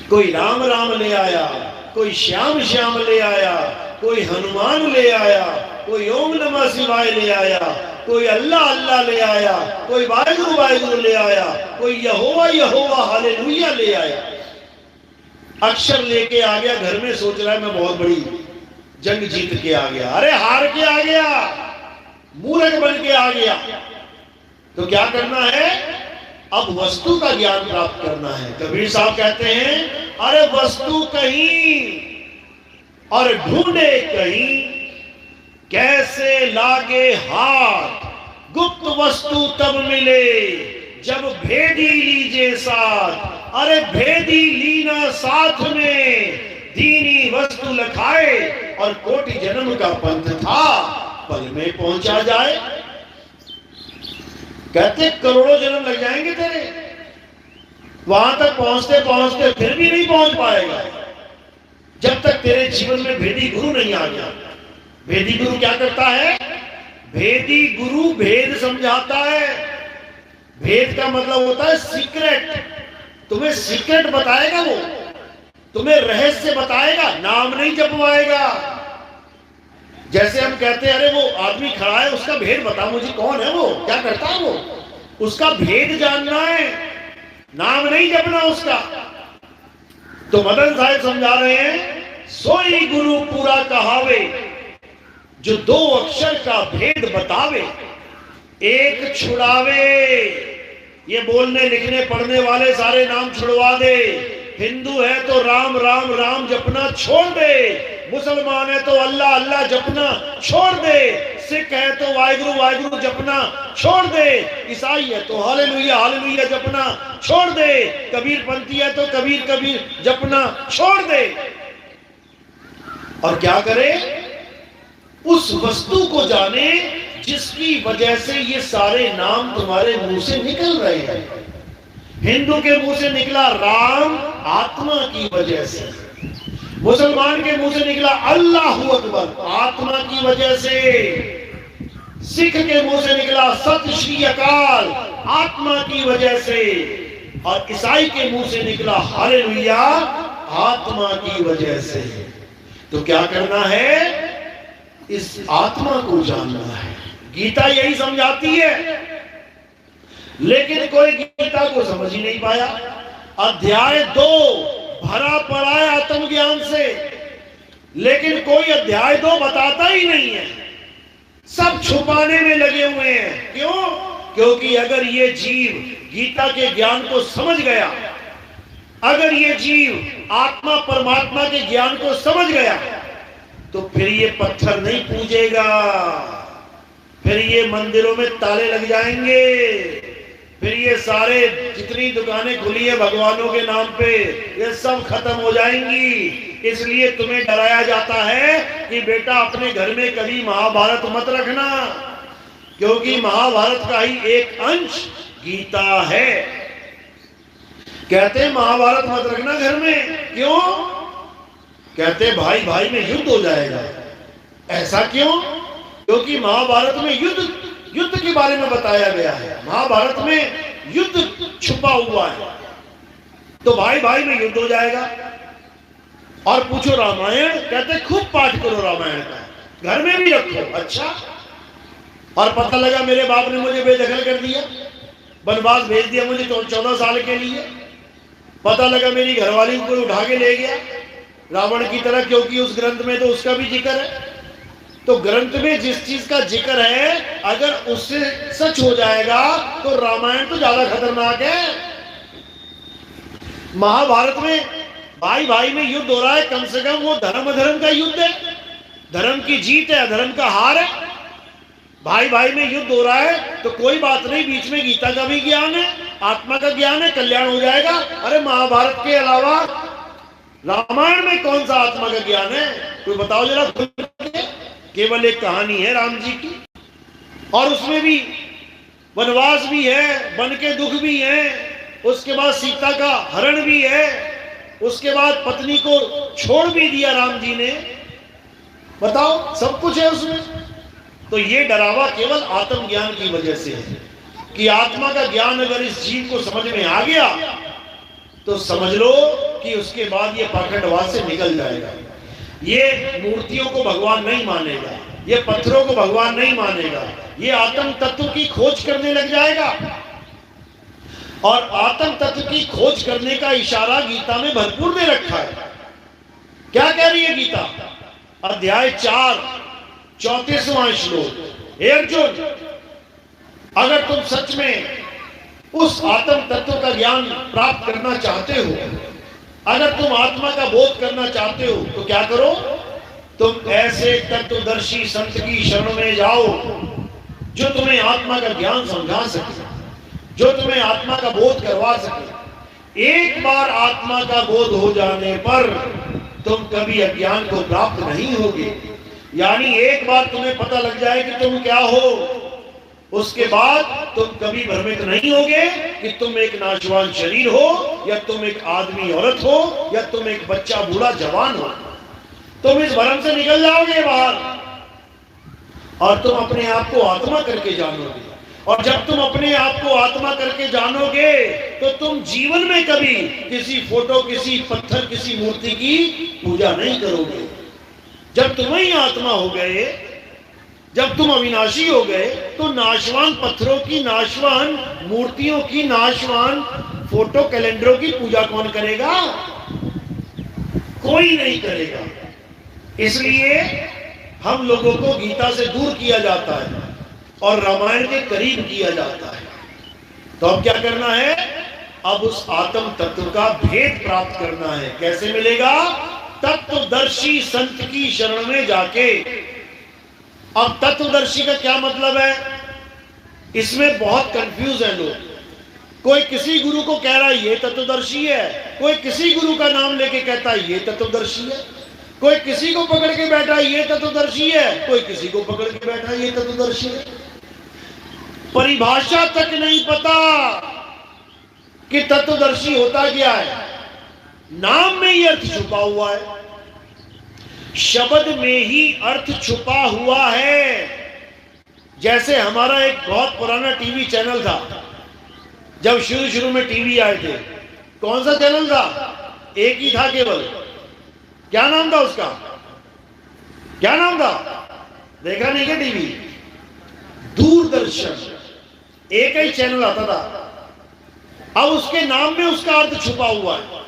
कोई राम राम ले आया, कोई श्याम श्याम ले आया, कोई हनुमान ले आया, कोई ओम नमः शिवाय ले आया, कोई अल्लाह अल्लाह ले आया, कोई वाहिगुरु वाहिगुरु ले आया, कोई यहोवा यहोवा हालेलुया ले आया। अक्षर लेके आ गया, घर में सोच रहा है मैं बहुत बड़ी जंग जीत के आ गया। अरे हार के आ गया, मूर्ख बन के आ गया। तो क्या करना है? अब वस्तु का ज्ञान प्राप्त करना है। कबीर साहब कहते हैं, अरे वस्तु कहीं और ढूंढे कहीं, कैसे लागे हाथ, गुप्त वस्तु तब मिले, जब भेदी लीजे साथ। अरे भेदी लीना साथ में, दीनी वस्तु लखाए, और कोटि जन्म का पंथ था, पल में पहुंचा जाए। कहते करोड़ों जन्म लग जाएंगे तेरे, वहां तक पहुंचते पहुंचते फिर भी नहीं पहुंच पाएगा, जब तक तेरे जीवन में भेदी गुरु नहीं आ गया। भेदी गुरु क्या करता है? भेदी गुरु भेद समझाता है। भेद का मतलब होता है सीक्रेट। तुम्हें सीक्रेट बताएगा, वो तुम्हें रहस्य बताएगा, नाम नहीं जपवाएगा। जैसे हम कहते हैं, अरे वो आदमी खड़ा है, उसका भेद बता मुझे, कौन है वो, क्या करता है वो, उसका भेद जानना है, नाम नहीं जपना उसका। तो मदन साहब समझा रहे हैं, सोई गुरु पूरा कहावे, जो 2 अक्षर का भेद बतावे, एक छुड़ावे। ये बोलने लिखने पढ़ने वाले सारे नाम छुड़वा दे। हिंदू है तो राम राम राम जपना छोड़ दे, मुसलमान है तो अल्लाह अल्लाह जपना छोड़ दे, सिख है तो वाहिगुरु वाहिगुरु जपना छोड़ दे, ईसाई है तो हालेलुया हालेलुया जपना छोड़ दे, कबीर पंथी है तो कबीर कबीर जपना छोड़ दे। और क्या करे? उस वस्तु को जाने जिसकी वजह से ये सारे नाम तुम्हारे मुंह से निकल रहे हैं। हिंदू के मुंह से निकला राम, आत्मा की वजह से। मुसलमान के मुंह से निकला अल्लाहू अकबर, आत्मा की वजह से। सिख के मुंह से निकला सत श्री अकाल, आत्मा की वजह से। और ईसाई के मुंह से निकला हालेलुया, आत्मा की वजह से। तो क्या करना है? इस आत्मा को जानना है। गीता यही समझाती है, लेकिन कोई गीता को समझ ही नहीं पाया। अध्याय 2 भरा पड़ा है आत्मज्ञान से, लेकिन कोई अध्याय 2 बताता ही नहीं है। सब छुपाने में लगे हुए हैं। क्यों? क्योंकि अगर ये जीव गीता के ज्ञान को समझ गया, अगर ये जीव आत्मा परमात्मा के ज्ञान को समझ गया, तो फिर ये पत्थर नहीं पूजेगा, फिर ये मंदिरों में ताले लग जाएंगे, फिर ये सारे जितनी दुकानें खुली है भगवानों के नाम पे, ये सब खत्म हो जाएंगी। इसलिए तुम्हें डराया जाता है कि बेटा अपने घर में कभी महाभारत मत रखना, क्योंकि महाभारत का ही एक अंश गीता है। कहते हैं महाभारत मत रखना घर में। क्यों? कहते भाई भाई में युद्ध हो जाएगा। ऐसा क्यों? क्योंकि महाभारत में युद्ध के बारे में बताया गया है। महाभारत में युद्ध छुपा हुआ है, तो भाई भाई में युद्ध हो जाएगा। और पूछो रामायण, कहते खूब पाठ करो रामायण का, घर में भी रखो। अच्छा, और पता लगा मेरे बाप ने मुझे बेदखल कर दिया, वनवास भेज दिया मुझे 14 साल के लिए। पता लगा मेरी घरवाली को उठा के ले गया रावण की तरह, क्योंकि उस ग्रंथ में तो उसका भी जिक्र है। तो ग्रंथ में जिस चीज का जिक्र है, अगर उससे सच हो जाएगा तो रामायण तो ज्यादा खतरनाक है। महाभारत में भाई भाई में युद्ध हो रहा है, कम से कम वो धर्म अधर्म का युद्ध है, धर्म की जीत है, अधर्म का हार है। भाई भाई में युद्ध हो रहा है तो कोई बात नहीं, बीच में गीता का भी ज्ञान है, आत्मा का ज्ञान है, कल्याण हो जाएगा। अरे महाभारत के अलावा रामायण में कौन सा आत्मा का ज्ञान है? कोई बताओ जरा खुल के। केवल एक कहानी है राम जी की, और उसमें भी वनवास भी है, वन के दुख भी हैं, उसके बाद सीता का हरण भी है, उसके बाद पत्नी को छोड़ भी दिया राम जी ने। बताओ, सब कुछ है उसमें। तो ये डरावा केवल आत्मज्ञान की वजह से है कि आत्मा का ज्ञान अगर इस जीव को समझ में आ गया तो समझ लो कि उसके बाद ये पाखंडवाद से निकल जाएगा। ये मूर्तियों को भगवान नहीं मानेगा, ये पत्थरों को भगवान नहीं मानेगा, ये आत्म तत्व की खोज करने लग जाएगा। और आत्म तत्व की खोज करने का इशारा गीता में भरपूर दे रखा है। क्या कह रही है गीता? अध्याय 4 34वां श्लोक, हे अर्जुन, अगर तुम सच में उस आत्म तत्व का ज्ञान प्राप्त करना चाहते हो, अगर तुम आत्मा का बोध करना चाहते हो, तो क्या करो? तुम ऐसे तत्वदर्शी संत की शरण में जाओ जो तुम्हें आत्मा का ज्ञान समझा सके, जो तुम्हें आत्मा का बोध करवा सके। एक बार आत्मा का बोध हो जाने पर तुम कभी अज्ञान को प्राप्त नहीं होगे। यानी एक बार तुम्हें पता लग जाए कि तुम क्या हो, उसके बाद तुम कभी भ्रमित नहीं होगे कि तुम एक नाशवान शरीर हो, या तुम एक आदमी औरत हो, या तुम एक बच्चा बूढ़ा जवान हो। तुम इस भ्रम से निकल जाओगे बाहर और तुम अपने आप को आत्मा करके जानोगे। और जब तुम अपने आप को आत्मा करके जानोगे तो तुम जीवन में कभी किसी फोटो, किसी पत्थर, किसी मूर्ति की पूजा नहीं करोगे। जब तुम ही आत्मा हो गए, जब तुम अविनाशी हो गए, तो नाशवान पत्थरों की, नाशवान मूर्तियों की, नाशवान फोटो कैलेंडरों की पूजा कौन करेगा? कोई नहीं करेगा। इसलिए हम लोगों को गीता से दूर किया जाता है और रामायण के करीब किया जाता है। तो अब क्या करना है? अब उस आत्म तत्व का भेद प्राप्त करना है। कैसे मिलेगा? तत्वदर्शी संत की शरण में जाके। अब तत्वदर्शी का क्या मतलब है? इसमें बहुत कंफ्यूज है लोग। कोई किसी गुरु को कह रहा है ये तत्वदर्शी है, कोई किसी गुरु का नाम लेके कहता है ये तत्वदर्शी है, कोई किसी को पकड़ के बैठा है ये तत्वदर्शी है, कोई किसी को पकड़ के बैठा है ये तत्वदर्शी है। परिभाषा तक नहीं पता कि तत्वदर्शी होता क्या है। नाम में ही अर्थ छुपा हुआ है, शब्द में ही अर्थ छुपा हुआ है। जैसे हमारा एक बहुत पुराना टीवी चैनल था, जब शुरू में टीवी आए थे। कौन सा चैनल था? एक ही था केवल। क्या नाम था उसका? क्या नाम था? देखा नहीं क्या टीवी? दूरदर्शन। एक ही चैनल आता था। अब उसके नाम में उसका अर्थ छुपा हुआ है।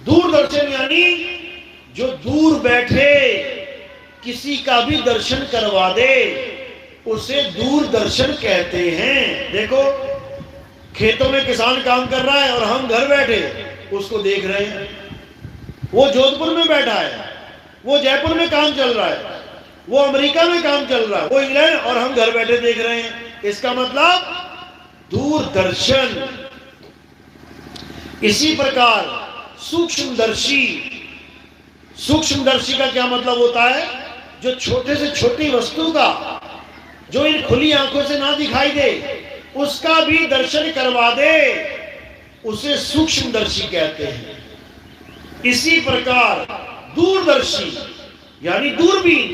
दूरदर्शन यानी जो दूर बैठे किसी का भी दर्शन करवा दे, उसे दूरदर्शन कहते हैं। देखो, खेतों में किसान काम कर रहा है और हम घर बैठे उसको देख रहे हैं। वो जोधपुर में बैठा है, वो जयपुर में काम चल रहा है, वो अमेरिका में काम चल रहा है, वो इंग्लैंड, और हम घर बैठे देख रहे हैं। इसका मतलब दूरदर्शन। इसी प्रकार सूक्ष्मदर्शी। सूक्ष्मदर्शी का क्या मतलब होता है? जो छोटे से छोटी वस्तु का, जो इन खुली आंखों से ना दिखाई दे, उसका भी दर्शन करवा दे, उसे सूक्ष्मदर्शी कहते हैं। इसी प्रकार दूरदर्शी यानी दूरबीन,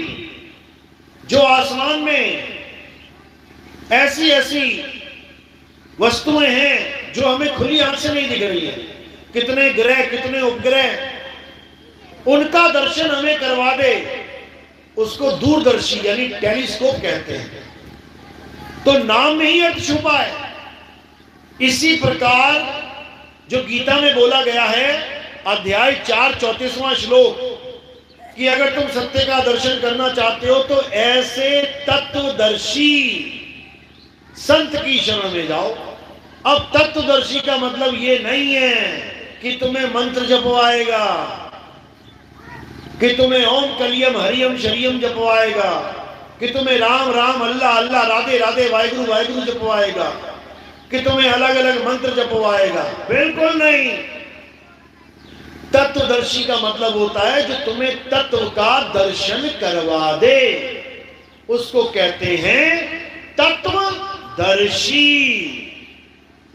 जो आसमान में ऐसी ऐसी वस्तुएं हैं जो हमें खुली आंख से नहीं दिख रही है, कितने ग्रह, कितने उपग्रह, उनका दर्शन हमें करवा दे, उसको दूरदर्शी यानी टेलीस्कोप कहते हैं। तो नाम में ही अर्थ छुपा है। इसी प्रकार जो गीता में बोला गया है, अध्याय 4 34वां श्लोक, कि अगर तुम सत्य का दर्शन करना चाहते हो तो ऐसे तत्वदर्शी संत की शरण में जाओ। अब तत्वदर्शी का मतलब ये नहीं है कि तुम्हें मंत्र जपवाएगा, कि तुम्हें ओम कलियम हरियम शरियम जपवाएगा, कि तुम्हें राम राम अल्लाह अल्लाह राधे राधे वाहिगुरु वाहिगुरु जपवाएगा, कि तुम्हें अलग अलग मंत्र जपवाएगा। बिल्कुल नहीं। तत्वदर्शी का मतलब होता है जो तुम्हें तत्व का दर्शन करवा दे, उसको कहते हैं तत्वदर्शी।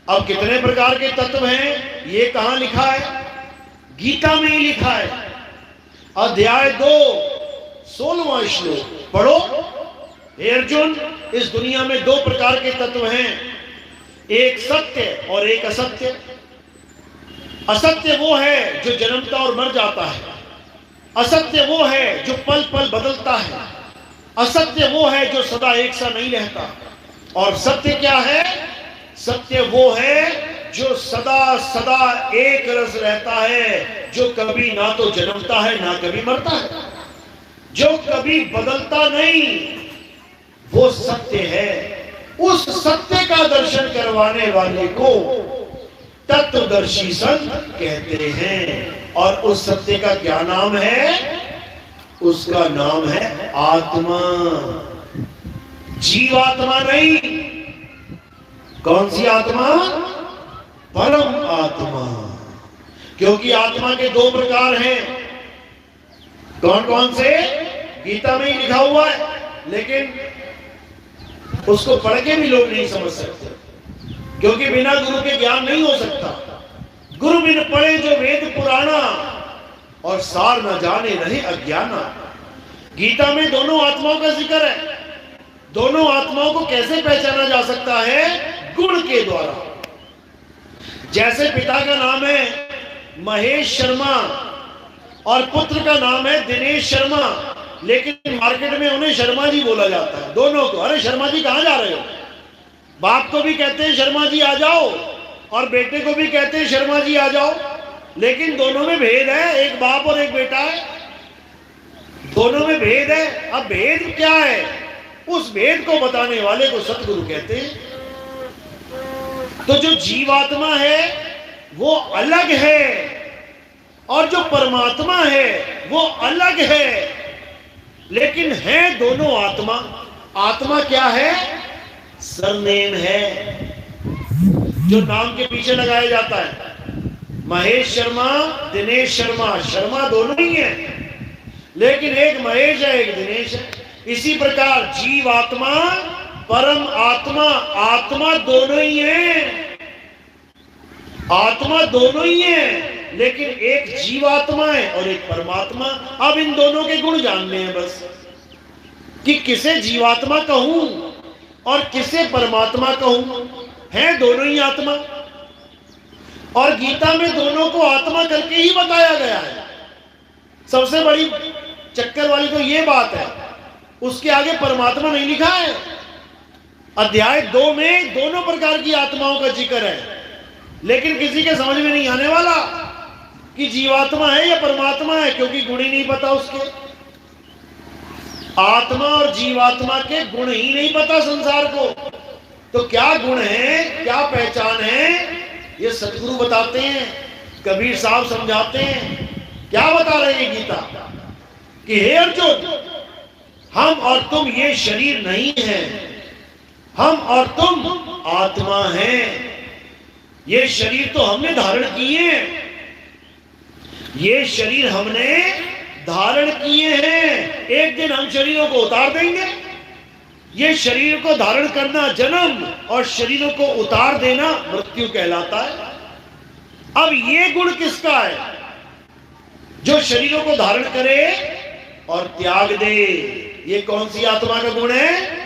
अब कितने प्रकार के तत्व हैं ये कहां लिखा है? गीता में ही लिखा है। अध्याय 2 16वां श्लोक पढ़ो। हे अर्जुन, इस दुनिया में दो प्रकार के तत्व हैं, एक सत्य और एक असत्य। असत्य वो है जो जन्मता और मर जाता है, असत्य वो है जो पल पल बदलता है, असत्य वो है जो सदा एक सा नहीं रहता। और सत्य क्या है? सत्य वो है जो सदा सदा एक रस रहता है, जो कभी ना तो जन्मता है ना कभी मरता है, जो कभी बदलता नहीं, वो सत्य है। उस सत्य का दर्शन करवाने वाले को तत्वदर्शी संत कहते हैं। और उस सत्य का क्या नाम है? उसका नाम है आत्मा। जीवात्मा नहीं। कौन सी आत्मा? परम आत्मा। क्योंकि आत्मा के दो प्रकार हैं। कौन कौन से? गीता में ही लिखा हुआ है, लेकिन उसको पढ़ के भी लोग नहीं समझ सकते, क्योंकि बिना गुरु के ज्ञान नहीं हो सकता। गुरु बिन पढ़े जो वेद पुराना, और सार न जाने रहे अज्ञाना। गीता में दोनों आत्माओं का जिक्र है। दोनों आत्माओं को कैसे पहचाना जा सकता है? गुण के द्वारा। जैसे पिता का नाम है महेश शर्मा और पुत्र का नाम है दिनेश शर्मा, लेकिन मार्केट में उन्हें शर्मा जी बोला जाता है, दोनों को। अरे शर्मा जी कहां जा रहे हो? बाप को भी कहते हैं शर्मा जी आ जाओ, और बेटे को भी कहते हैं शर्मा जी आ जाओ, लेकिन दोनों में भेद है। एक बाप और एक बेटा है, दोनों में भेद है। अब भेद क्या है? उस भेद को बताने वाले को सतगुरु कहते हैं। तो जो जीवात्मा है वो अलग है, और जो परमात्मा है वो अलग है, लेकिन है दोनों आत्मा। आत्मा क्या है? सरनेम है, जो नाम के पीछे लगाया जाता है। महेश शर्मा, दिनेश शर्मा, शर्मा दोनों ही है, लेकिन एक महेश है एक दिनेश है। इसी प्रकार जीव आत्मा, परम आत्मा, आत्मा दोनों ही है, आत्मा दोनों ही है, लेकिन एक जीवात्मा है और एक परमात्मा। अब इन दोनों के गुण जानने हैं बस, कि किसे जीवात्मा कहूं और किसे परमात्मा कहूं। है दोनों ही आत्मा, और गीता में दोनों को आत्मा करके ही बताया गया है। सबसे बड़ी चक्कर वाली तो ये बात है, उसके आगे परमात्मा नहीं लिखा है। अध्याय 2 में दोनों प्रकार की आत्माओं का जिक्र है, लेकिन किसी के समझ में नहीं आने वाला कि जीवात्मा है या परमात्मा है, क्योंकि गुण ही नहीं पता उसके। आत्मा और जीवात्मा के गुण ही नहीं पता संसार को। तो क्या गुण है, क्या पहचान है, ये सतगुरु बताते हैं, कबीर साहब समझाते हैं। क्या बता रहे हैं गीता? कि हे अर्जुन, हम और तुम ये शरीर नहीं है, हम और तुम आत्मा हैं। ये शरीर तो हमने धारण किए हैं, ये शरीर हमने धारण किए हैं। एक दिन हम शरीरों को उतार देंगे। ये शरीर को धारण करना जन्म, और शरीरों को उतार देना मृत्यु कहलाता है। अब ये गुण किसका है? जो शरीरों को धारण करे और त्याग दे। ये कौन सी आत्मा का गुण है?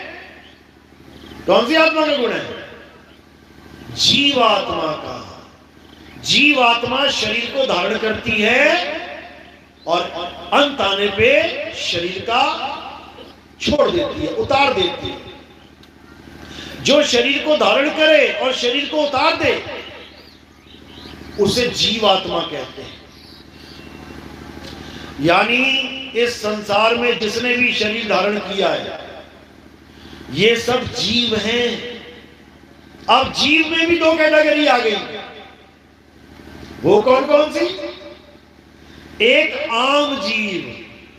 कौन सी आत्मा का गुण है? जीवात्मा का। जीवात्मा शरीर को धारण करती है और अंत आने पे शरीर का छोड़ देती है, उतार देती है। जो शरीर को धारण करे और शरीर को उतार दे, उसे जीवात्मा कहते हैं। यानी इस संसार में जिसने भी शरीर धारण किया है, ये सब जीव हैं। अब जीव में भी 2 कैटेगरी आ गई। वो कौन कौन सी? एक आम जीव,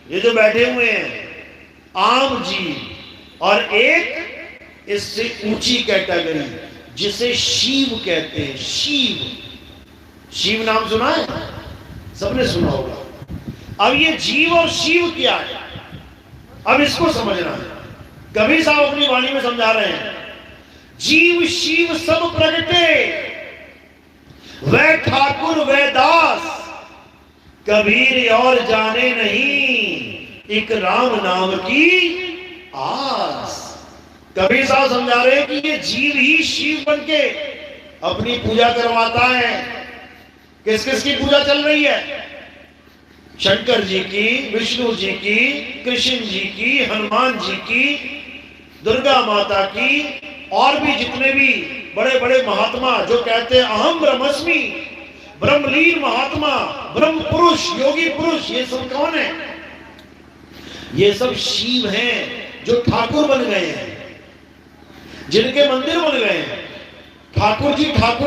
ये जो बैठे हुए हैं आम जीव, और एक इससे ऊंची कैटेगरी जिसे शिव कहते हैं। शिव, शिव नाम सुना है? सबने सुना होगा। अब ये जीव और शिव क्या है, अब इसको समझना है। कबीर साहब अपनी वाणी में समझा रहे हैं, जीव शिव सब प्रगटे, वह ठाकुर वह दास, कबीर और जाने नहीं, एक राम नाम की आस। कबीर साहब समझा रहे हैं कि ये जीव ही शिव बन के अपनी पूजा करवाता है। किस किस की पूजा चल रही है? शंकर जी की, विष्णु जी की, कृष्ण जी की, हनुमान जी की, दुर्गा माता की, और भी जितने भी बड़े बड़े महात्मा जो कहते हैं अहम ब्रह्मस्मि, ब्रह्मलीन महात्मा, ब्रह्म पुरुष, योगी पुरुष, ये सब कौन है? ये सब शिव हैं जो ठाकुर बन गए हैं, जिनके मंदिर बन गए हैं। ठाकुर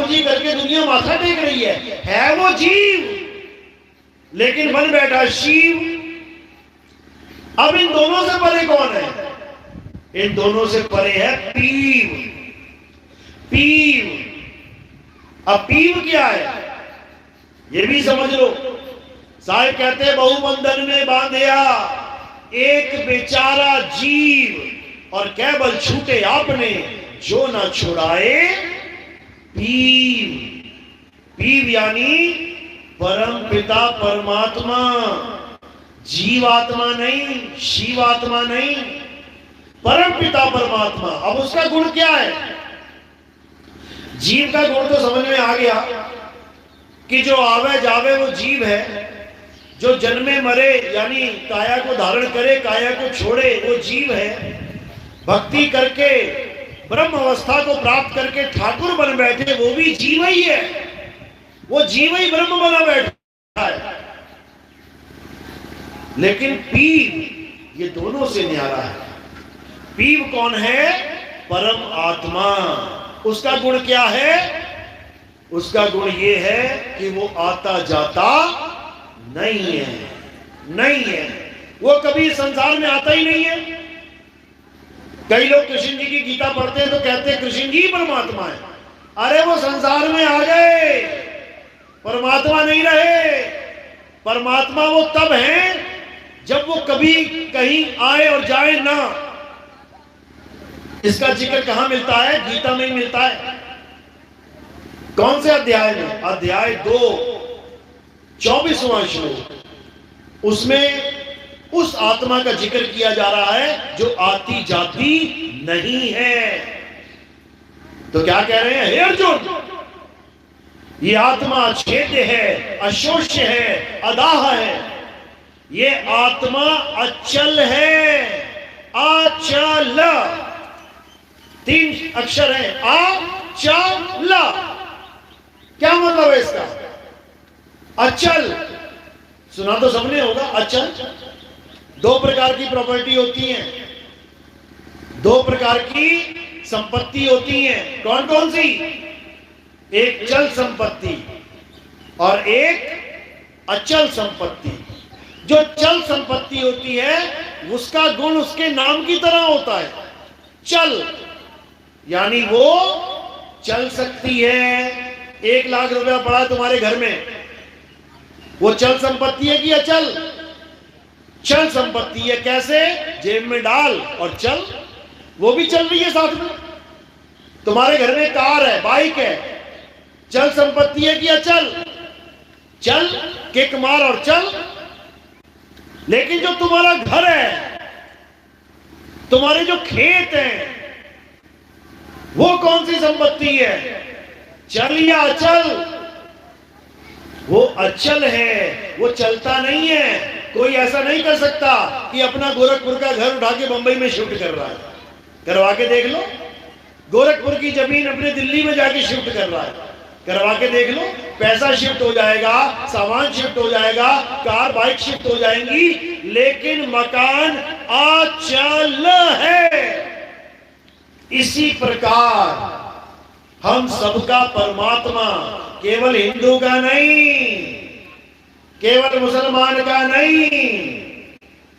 जी करके दुनिया माथा टेक रही है वो जीव, लेकिन बन बैठा शिव। अब इन दोनों से परे कौन है? इन दोनों से परे है पीव। पीव, अब पीव क्या है ये भी समझ लो। साहिब कहते हैं बहुबंधन में बांधिया एक बेचारा जीव, और केवल छूटे आपने जो ना छुड़ाए पीव। पीव यानी परम पिता परमात्मा, जीवात्मा नहीं, शिवात्मा नहीं, परम पिता परमात्मा। अब उसका गुण क्या है? जीव का गुण तो समझ में आ गया कि जो आवे जावे वो जीव है, जो जन्मे मरे यानी काया को धारण करे काया को छोड़े वो जीव है, भक्ति करके ब्रह्म अवस्था को प्राप्त करके ठाकुर बन बैठे वो भी जीव ही है, वो जीव ही ब्रह्म बना बैठा है। लेकिन पीव ये दोनों से न्यारा है। पीव कौन है? परम आत्मा। उसका गुण क्या है? उसका गुण ये है कि वो आता जाता नहीं है, नहीं है, वो कभी संसार में आता ही नहीं है। कई लोग कृष्ण जी की गीता पढ़ते हैं तो कहते हैं कृष्ण जी परमात्मा है। अरे वो संसार में आ गए, परमात्मा नहीं रहे। परमात्मा वो तब है जब वो कभी कहीं आए और जाए ना। इसका जिक्र कहां मिलता है? गीता में ही मिलता है। कौन से अध्याय में? अध्याय 2 24वां श्लोक। उसमें उस आत्मा का जिक्र किया जा रहा है जो आती जाती नहीं है। तो क्या कह रहे हैं? हे अर्जुन, ये आत्मा छेद्य है, अशोष्य है, अदाह है। ये आत्मा अचल है। अचल, 3 अक्षर है। अचल, क्या मतलब है इसका? अचल सुना तो सबने होगा। अचल 2 प्रकार की प्रॉपर्टी होती है, 2 प्रकार की संपत्ति होती है। कौन कौन सी? एक चल संपत्ति और एक अचल संपत्ति। जो चल संपत्ति होती है उसका गुण उसके नाम की तरह होता है, चल, यानी वो चल सकती है। 1 लाख रुपया पड़ा तुम्हारे घर में, वो चल संपत्ति है कि अचल? चल संपत्ति है। कैसे? जेब में डाल और चल, वो भी चल रही है साथ में। तुम्हारे घर में कार है, बाइक है, चल संपत्ति है कि अचल? चल, किक मार और चल। लेकिन जो तुम्हारा घर है, तुम्हारे जो खेत हैं, वो कौन सी संपत्ति है? चल या अचल? वो अचल है, वो चलता नहीं है। कोई ऐसा नहीं कर सकता कि अपना गोरखपुर का घर उठा के बंबई में शिफ्ट कर रहा है। करवा के देख लो। गोरखपुर की जमीन अपने दिल्ली में जाके शिफ्ट कर रहा है, करवा के देख लो। पैसा शिफ्ट हो जाएगा, सामान शिफ्ट हो जाएगा, कार बाइक शिफ्ट हो जाएंगी, लेकिन मकान अचल है। इसी प्रकार हम सबका परमात्मा केवल हिंदू का नहीं, केवल मुसलमान का नहीं,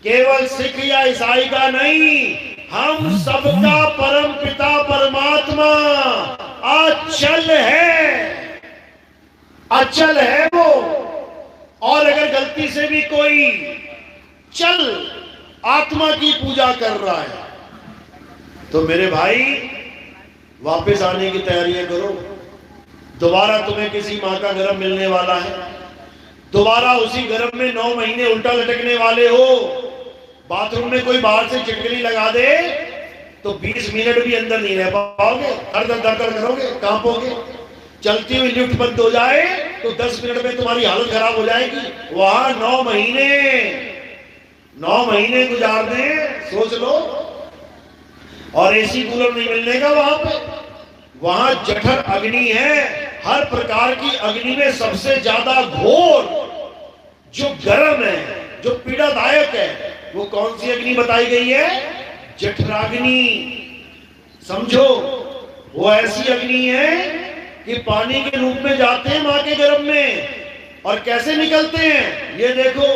केवल सिख या ईसाई का नहीं, हम सबका परम पिता परमात्मा अचल है। अचल है वो। और अगर गलती से भी कोई चल आत्मा की पूजा कर रहा है तो मेरे भाई वापस आने की तैयारियां करो। दोबारा तुम्हें किसी माँ का गर्भ मिलने वाला है, दोबारा उसी गर्भ में 9 महीने उल्टा लटकने वाले हो। बाथरूम में कोई बाहर से चिटकनी लगा दे तो 20 मिनट भी अंदर नहीं रह पाओगे, दर करोगे, कांपोगे। चलती हुई लिफ्ट बंद हो जाए तो 10 मिनट में तुम्हारी हालत खराब हो जाएगी। वहां 9 महीने गुजार दें, सोच लो। और एसी कूलर नहीं मिलने का वहां पे। वहां जठर अग्नि है, हर प्रकार की अग्नि में सबसे ज्यादा घोर जो गर्म है, जो पीड़ादायक है, वो कौन सी अग्नि बताई गई है? जठराग्नि। समझो, वो ऐसी अग्नि है कि पानी के रूप में जाते हैं मां के गर्भ में और कैसे निकलते हैं। ये देखो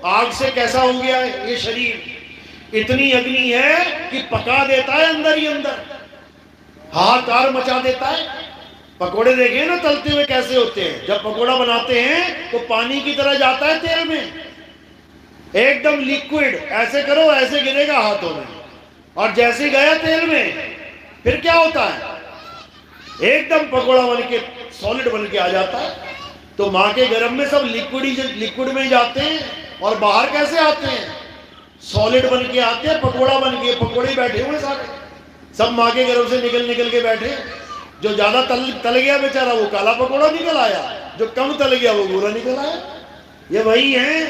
आग से कैसा हो गया है ये शरीर। इतनी अग्नि है कि पका देता है अंदर ही अंदर, हाहाकार मचा देता है। पकोड़े देखे ना तलते हुए कैसे होते हैं। जब पकोड़ा बनाते हैं तो पानी की तरह जाता है तेल में, एकदम लिक्विड। ऐसे करो, ऐसे गिरेगा हाथों में, और जैसे गया तेल में फिर क्या होता है? एकदम पकोड़ा बन के, सॉलिड बन के आ जाता है। तो मां के गर्भ में सब लिक्विड में जाते हैं और बाहर कैसे आते हैं? सॉलिड बन के आते हैं, पकोड़ा बन के। पकोड़े बैठे हुए सारे, सब मां के गर्भ से निकल के बैठे। जो ज्यादा तल गया बेचारा वो काला पकोड़ा निकल आया, जो कम तल गया वो गोरा निकल आया। ये वही है।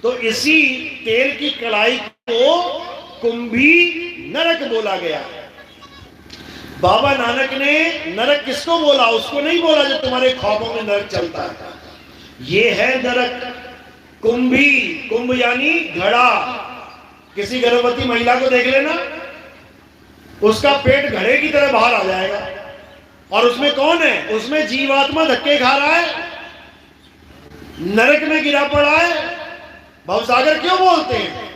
तो इसी तेल की कढ़ाई को कुंभी नरक बोला गया। बाबा नानक ने नरक किसको बोला? उसको नहीं बोला जो तुम्हारे ख्वाबों में नरक चलता है। ये है नरक। कुंभी, कुंभ यानी घड़ा। किसी गर्भवती महिला को देख लेना, उसका पेट घड़े की तरह बाहर आ जाएगा, और उसमें कौन है? उसमें जीवात्मा धक्के खा रहा है, नरक में गिरा पड़ा है। भवसागर क्यों बोलते हैं?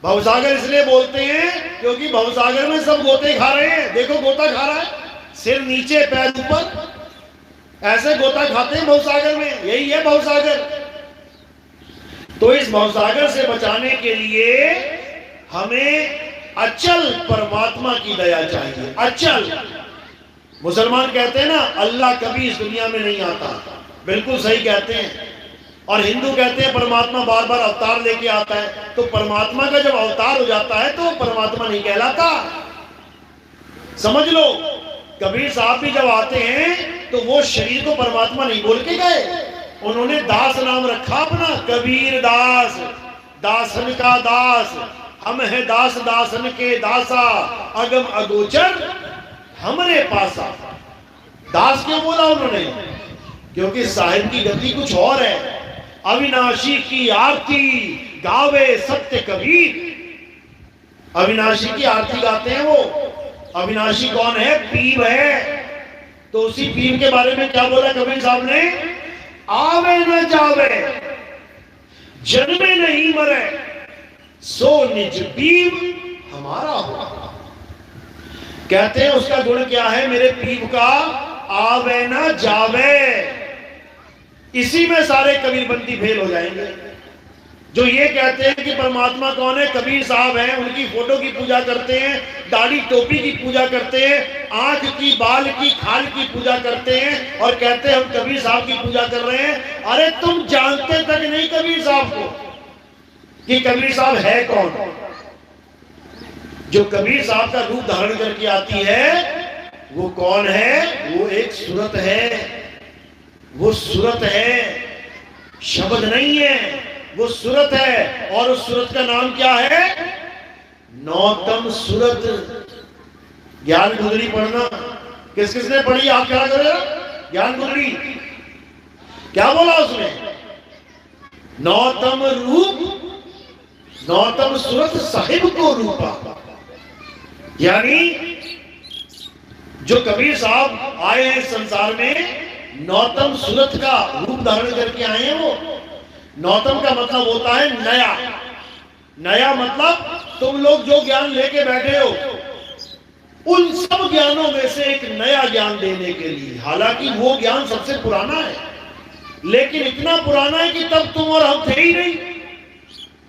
भवसागर इसलिए बोलते हैं क्योंकि भवसागर में सब गोते खा रहे हैं। देखो गोता खा रहा है, सिर नीचे पैर ऊपर, ऐसे गोता खाते हैं भवसागर में। यही है भवसागर। तो इस भवसागर से बचाने के लिए हमें अचल परमात्मा की दया चाहिए। अचल। मुसलमान कहते हैं ना अल्लाह कभी इस दुनिया में नहीं आता, बिल्कुल सही कहते हैं। और हिंदू कहते हैं परमात्मा बार बार अवतार लेके आता है। तो परमात्मा का जब अवतार हो जाता है तो परमात्मा नहीं कहलाता। समझ लो, कबीर साहब भी जब आते हैं तो वो शरीर को परमात्मा नहीं बोल के गए, उन्होंने दास नाम रखा अपना, कबीर दास, दासन का दास। हम है दास दासन के दासा, अगम अगोचर हमरे पासा। दास क्यों बोला उन्होंने? क्योंकि साहिब की गति कुछ और है। अविनाशी की आरती गावे सत्य कबीर। अविनाशी की आरती गाते हैं वो। अविनाशी कौन है? पीर है। तो उसी पीर के बारे में क्या बोला कबीर साहब ने? आवे न जावे, जन्मे नहीं मरे, सो निज पीर हमारा हो। कहते हैं उसका गुण क्या है मेरे पीर का? आवे न जावे। इसी में सारे कबीरबंदी फेल हो जाएंगे। जो ये कहते हैं कि परमात्मा कौन है? कबीर साहब हैं, उनकी फोटो की पूजा करते हैं, दाढ़ी टोपी की पूजा करते हैं, आंख की, बाल की, खाल की पूजा करते हैं और कहते हैं हम कबीर साहब की पूजा कर रहे हैं। अरे तुम जानते तक नहीं कबीर साहब को कि कबीर साहब है कौन। जो कबीर साहब का रूप धारण करके आती है वो कौन है? वो एक सूरत है। वो सूरत है, शब्द नहीं है, वो सूरत है। और उस सूरत का नाम क्या है? नौतम सूरत। ज्ञान गुदड़ी पढ़ना किस किसने पढ़ी? आप क्या करेगा? ज्ञान गुदड़ी क्या बोला उसमें? नौतम रूप, नौतम सूरत साहिब को रूपा। यानी जो कबीर साहब आए हैं संसार में, नौतम सूरत का रूप धारण करके आए हैं। वो नौतम का मतलब होता है नया। नया मतलब तुम लोग जो ज्ञान लेके बैठे हो उन सब ज्ञानों में से एक नया ज्ञान देने के लिए। हालांकि वो ज्ञान सबसे पुराना है, लेकिन इतना पुराना है कि तब तुम और हम थे ही नहीं,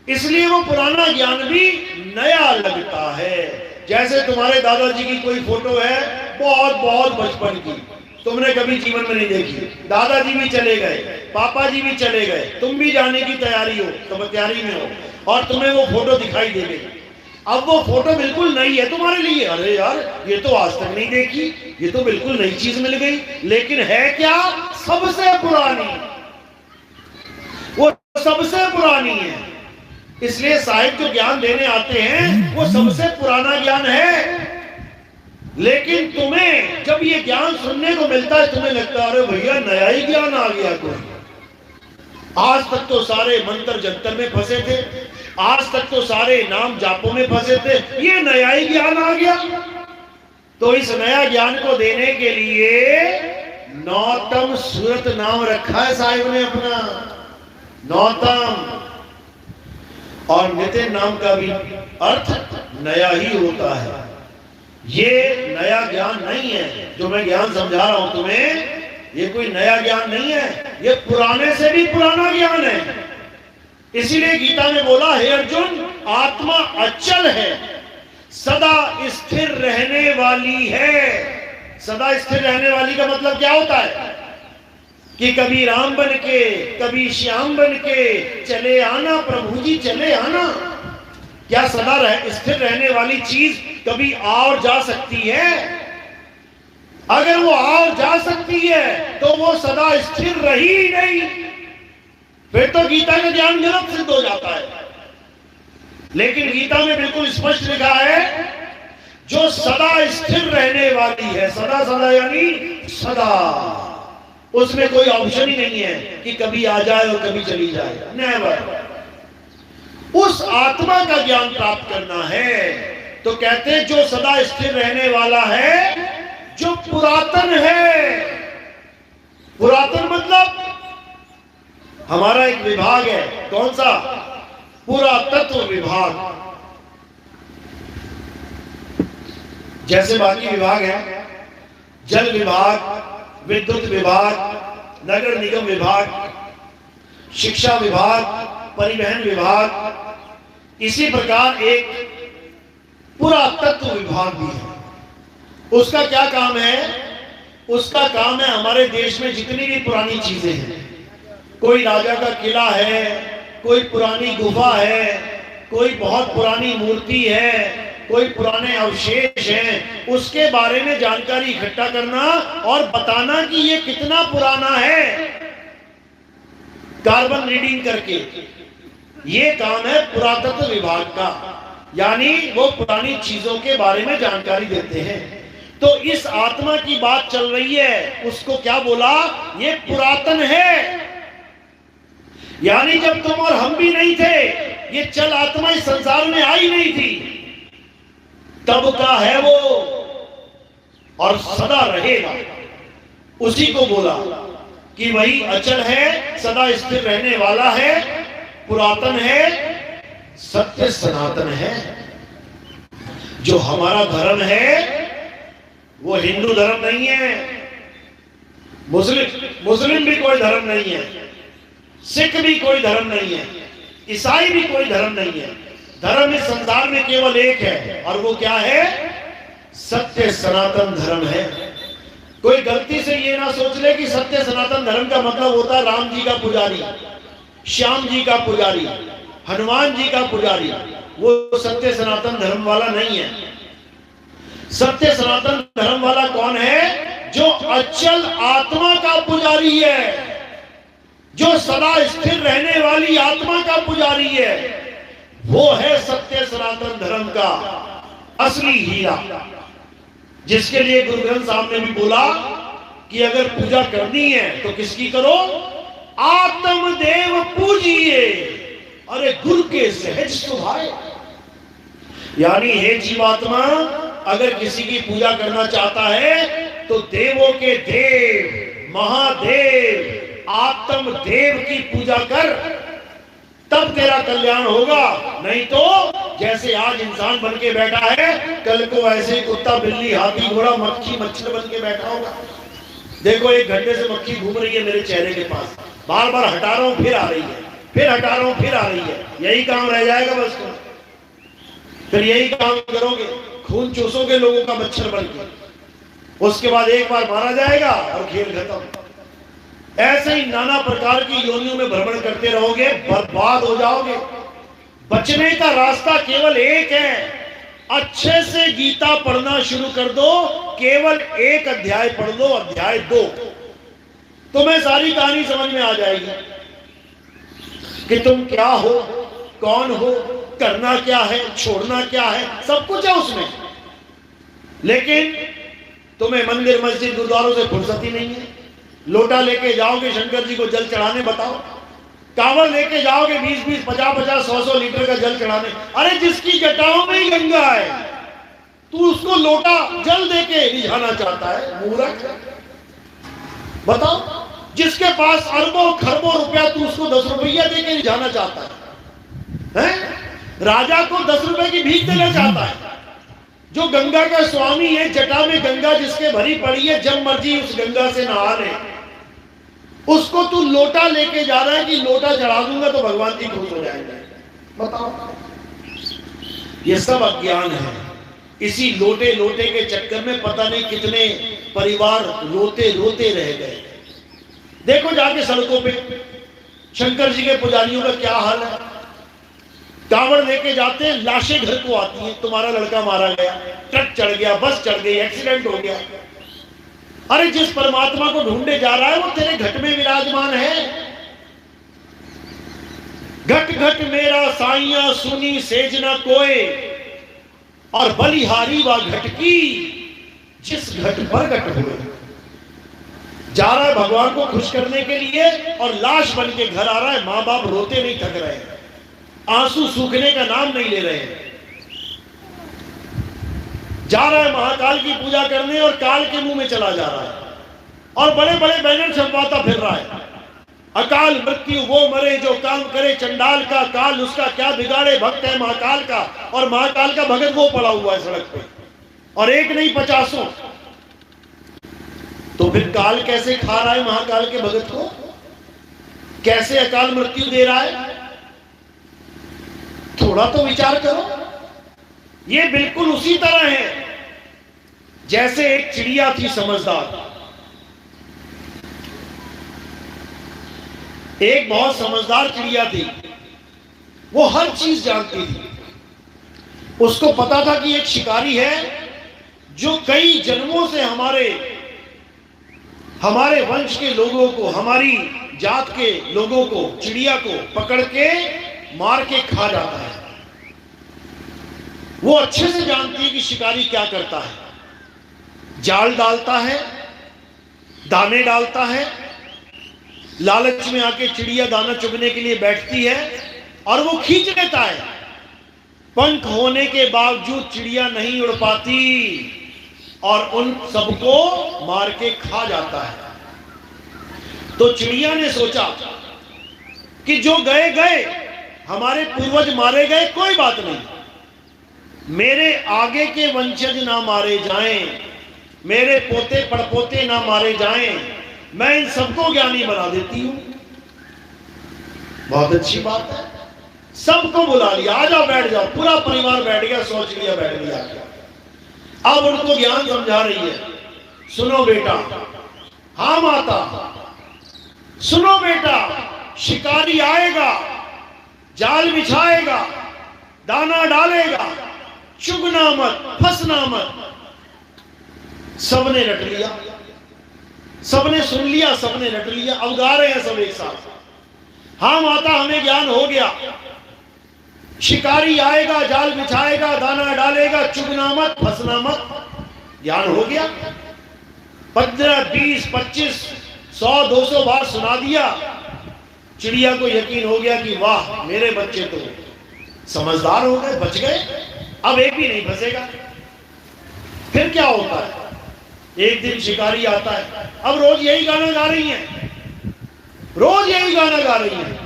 इसलिए वो पुराना ज्ञान भी नया लगता है। जैसे तुम्हारे दादाजी की कोई फोटो है बहुत बहुत बचपन की, तुमने कभी जीवन में नहीं देखी, दादाजी भी चले गए, पापा जी भी चले गए, तुम भी जाने की तैयारी हो, तुम तैयारी में हो और तुम्हें वो फोटो दिखाई दे गई, अब वो फोटो बिल्कुल नई है तुम्हारे लिए, अरे यार ये तो आज तक नहीं देखी, ये तो बिल्कुल नई चीज मिल गई, लेकिन है क्या? सबसे पुरानी, वो सबसे पुरानी है। इसलिए साहिब जो ज्ञान देने आते हैं वो सबसे पुराना ज्ञान है। लेकिन तुम्हें जब ये ज्ञान सुनने को मिलता है तुम्हें लगता है अरे भैया नया ही ज्ञान आ गया कोई। आज तक तो सारे मंत्र जंतर में फंसे थे, आज तक तो सारे नाम जापों में फंसे थे, ये नया ही ज्ञान आ गया। तो इस नया ज्ञान को देने के लिए नौतम सूरत नाम रखा है साहिब ने अपना, नौतम। और नितिन नाम का भी अर्थ नया ही होता है। ये नया ज्ञान नहीं है जो मैं ज्ञान समझा रहा हूं तुम्हें, ये कोई नया ज्ञान नहीं है, ये पुराने से भी पुराना ज्ञान है। इसीलिए गीता में बोला, हे अर्जुन आत्मा अचल है, सदा स्थिर रहने वाली है। सदा स्थिर रहने वाली का मतलब क्या होता है? कि कभी राम बन के कभी श्याम बन के चले आना, प्रभु जी चले आना। क्या सदा स्थिर रहने वाली चीज कभी और जा सकती है? अगर वो और जा सकती है तो वो सदा स्थिर रही ही नहीं, फिर तो गीता का ज्ञान गलत सिद्ध हो जाता है। लेकिन गीता में बिल्कुल स्पष्ट लिखा है जो सदा स्थिर रहने वाली है, सदा सदा यानी सदा, उसमें कोई ऑप्शन ही नहीं है कि कभी आ जाए और कभी चली जाए, नेवर। उस आत्मा का ज्ञान प्राप्त करना है। तो कहते हैं जो सदा स्थिर रहने वाला है, जो पुरातन है। पुरातन मतलब हमारा एक विभाग है, कौन सा? पुरातत्व विभाग। जैसे बाकी विभाग है, जल विभाग, विद्युत विभाग, नगर निगम विभाग, शिक्षा विभाग, परिवहन विभाग, इसी प्रकार एक पुरातत्व विभाग भी है। उसका क्या काम है? उसका काम है हमारे देश में जितनी भी पुरानी चीजें हैं, कोई राजा का किला है, कोई पुरानी गुफा है, कोई बहुत पुरानी मूर्ति है, कोई पुराने अवशेष हैं, उसके बारे में जानकारी इकट्ठा करना और बताना कि ये कितना पुराना है, कार्बन रीडिंग करके। ये काम है पुरातत्व विभाग का, यानी वो पुरानी चीजों के बारे में जानकारी देते हैं। तो इस आत्मा की बात चल रही है, उसको क्या बोला? ये पुरातन है। यानी जब तुम और हम भी नहीं थे, ये चल आत्मा इस संसार में आई नहीं थी, तब का है वो और सदा रहेगा। उसी को बोला कि वही अचल है, सदा स्थिर रहने वाला है, पुरातन है, सत्य सनातन है। जो हमारा धर्म है वो हिंदू धर्म नहीं है, मुस्लिम भी कोई धर्म नहीं है, सिख भी कोई धर्म नहीं है, ईसाई भी कोई धर्म नहीं है। धर्म इस संसार में केवल एक है, और वो क्या है? सत्य सनातन धर्म है। कोई गलती से ये ना सोच ले कि सत्य सनातन धर्म का मतलब होता है राम जी का पुजारी, श्याम जी का पुजारी, हनुमान जी का पुजारी। वो सत्य सनातन धर्म वाला नहीं है। सत्य सनातन धर्म वाला कौन है? जो अचल आत्मा का पुजारी है, जो सदा स्थिर रहने वाली आत्मा का पुजारी है, वो है सत्य सनातन धर्म का असली हीरा। जिसके लिए गुरु ग्रंथ साहब ने भी बोला कि अगर पूजा करनी है तो किसकी करो? आत्मदेव पूजिए, अरे गुरु के सहज सुभाए। यानी हे जीवात्मा, अगर किसी की पूजा करना चाहता है तो देवों के देव, महादेव, आत्मदेव की पूजा कर, तब तेरा कल्याण होगा। नहीं तो जैसे आज इंसान बन के बैठा है, कल को ऐसे कुत्ता, बिल्ली, हाथी, घोड़ा, मक्खी, मच्छर बन के बैठा होगा। देखो 1 घंटे से मक्खी घूम रही है मेरे चेहरे के पास, बार बार हटा रहा हूं, फिर आ रही है, फिर हटा रहा हूं, फिर आ रही है। यही काम रह जाएगा बस। फिर यही काम करोगे, खून चूसोगे लोगों का मच्छर बन के, उसके बाद एक बार मारा जाएगा और खेल खत्म। ऐसे ही नाना प्रकार की योनियों में भ्रमण करते रहोगे, बर्बाद हो जाओगे। बचने का रास्ता केवल एक है, अच्छे से गीता पढ़ना शुरू कर दो, केवल एक अध्याय पढ़ लो, अध्याय 2, तुम्हें सारी कहानी समझ में आ जाएगी कि तुम क्या हो, कौन हो, करना क्या है, छोड़ना क्या है, सब कुछ है उसमें। लेकिन तुम्हें मंदिर मस्जिद गुरुद्वारों से फुर्सत ही नहीं है। लोटा लेके जाओगे शंकर जी को जल चढ़ाने, बताओ, कांवड़ लेके जाओगे 20-20, 50-50, 100-100 लीटर का जल चढ़ाने। अरे जिसकी जटाओं में ही गंगा है, तू उसको लोटा जल देके रिझाना चाहता है, मूर्ख। बताओ, जिसके पास अरबों खरबों रुपया, तू उसको 10 रुपया देके रिझाना चाहता है, हैं? राजा को 10 रुपए की भीख देना चाहता है। जो गंगा का स्वामी है, जटा में गंगा जिसके भरी पड़ी है, जब मर्जी उस गंगा से नहा ले, उसको तू लोटा लेके जा रहा है कि लोटा चढ़ा दूंगा तो भगवान जी खुश हो जाएंगे। बताओ, ये सब अज्ञान है। इसी लोटे लोटे के चक्कर में पता नहीं कितने परिवार रोते रोते रह गए। देखो जाके सड़कों पे शंकर जी के पुजारियों का क्या हाल है। कांवड़ लेके जाते हैं, लाशें घर को आती हैं, तुम्हारा लड़का मारा गया, ट्रक चढ़ गया, बस चढ़ गई, एक्सीडेंट हो गया। अरे जिस परमात्मा को ढूंढने जा रहा है वो तेरे घट में विराजमान है। घट घट मेरा साइया सुनी सेज न कोय, और बलिहारी व घट की जिस घट पर घट हुए। जा रहा है भगवान को खुश करने के लिए और लाश बन के घर आ रहा है। मां बाप रोते नहीं थक रहे, आंसू सूखने का नाम नहीं ले रहे हैं। जा रहा है महाकाल की पूजा करने और काल के मुंह में चला जा रहा है और बड़े बड़े बैनर छपवाता फिर रहा है, अकाल मृत्यु वो मरे जो काम करे चंडाल का, काल उसका क्या बिगाड़े, भक्त है महाकाल का। और महाकाल का भगत वो पड़ा हुआ है सड़क पे, और एक नहीं 50। तो फिर काल कैसे खा रहा है महाकाल के भगत को, कैसे अकाल मृत्यु दे रहा है? थोड़ा तो विचार करो। ये बिल्कुल उसी तरह है जैसे एक चिड़िया थी समझदार, एक बहुत समझदार चिड़िया थी। वो हर चीज जानती थी। उसको पता था कि एक शिकारी है जो कई जन्मों से हमारे वंश के लोगों को, हमारी जात के लोगों को, चिड़िया को पकड़ के मार के खा जाता है। वो अच्छे से जानती है कि शिकारी क्या करता है। जाल डालता है, दाने डालता है, लालच में आके चिड़िया दाना चुगने के लिए बैठती है और वो खींच लेता है। पंख होने के बावजूद चिड़िया नहीं उड़ पाती और उन सबको मार के खा जाता है। तो चिड़िया ने सोचा कि जो गए गए, हमारे पूर्वज मारे गए, कोई बात नहीं, मेरे आगे के वंशज ना मारे जाएं, मेरे पोते पड़पोते ना मारे जाएं, मैं इन सबको ज्ञानी बना देती हूं। बहुत अच्छी बात है। सबको बुला लिया, आ जाओ बैठ जाओ। पूरा परिवार बैठ गया, सोच लिया, बैठ गया। अब उनको ज्ञान समझा रही है। सुनो बेटा, हाँ माता, सुनो बेटा, शिकारी आएगा, जाल बिछाएगा, दाना डालेगा, चुगना मत, फंसना मत। सबने रट लिया, सबने सुन लिया, सबने रट लिया। अब गा रहे हैं सब एक साथ, हाँ माता हमें ज्ञान हो गया। शिकारी आएगा, जाल बिछाएगा, दाना डालेगा, चुगना मत, फंसना मत। ज्ञान हो गया। 15, 20, 25, 100, 200 बार सुना दिया। चिड़िया को यकीन हो गया कि वाह, मेरे बच्चे तो समझदार हो गए, बच गए, अब एक भी नहीं फंसेगा। फिर क्या होता है? एक दिन शिकारी आता है। अब रोज यही गाना गा रही हैं, रोज यही गाना गा रही हैं।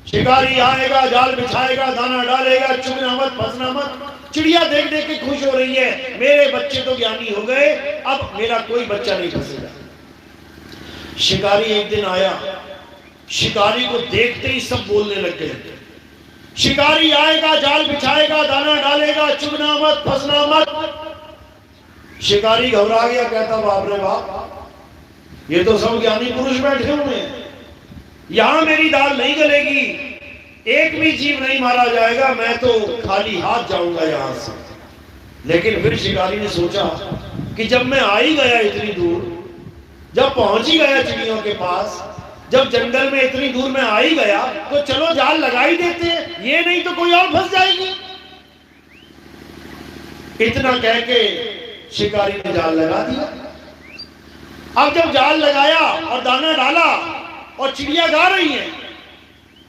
शिकारी आएगा, जाल बिछाएगा, दाना डालेगा, चुगना मत, फंसना मत। चिड़िया देख देख के खुश हो रही है, मेरे बच्चे तो ज्ञानी हो गए, अब मेरा कोई बच्चा नहीं फंसेगा। शिकारी एक दिन आया, शिकारी को देखते ही सब बोलने लग गए। शिकारी आएगा, जाल बिछाएगा, दाना डालेगा, चुगना मत, फंसना मत। शिकारी घबरा गया, कहता बाप रे बाप, ये तो सब ज्ञानी पुरुष बैठे हुए हैं, यहां मेरी दाल नहीं गलेगी। एक भी जीव नहीं मारा जाएगा, मैं तो खाली हाथ जाऊंगा यहां से। लेकिन फिर शिकारी ने सोचा कि जब मैं आ ही गया इतनी दूर, जब पहुंच ही गया चिड़ियों के पास, जब जंगल में इतनी दूर में आ ही गया, तो चलो जाल लगा ही देते हैं, ये नहीं तो कोई और फंस जाएगी। इतना कह के शिकारी ने जाल लगा दिया। अब जब जाल लगाया और दाना डाला और चिड़िया गा रही है,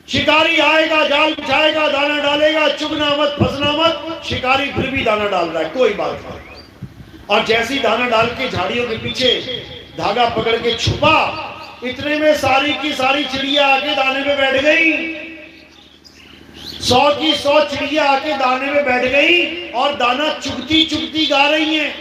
शिकारी आएगा, जाल बिछाएगा, दाना डालेगा, चुगना मत, फंसना मत। शिकारी फिर भी दाना डाल रहा है, कोई बात नहीं। और जैसी दाना डाल के झाड़ियों के पीछे धागा पकड़ के छुपा, इतने में सारी की सारी चिड़िया आके दाने में बैठ गई। 100 की 100 चिड़िया आके दाने में बैठ गई और दाना चुगती चुगती गा रही हैं।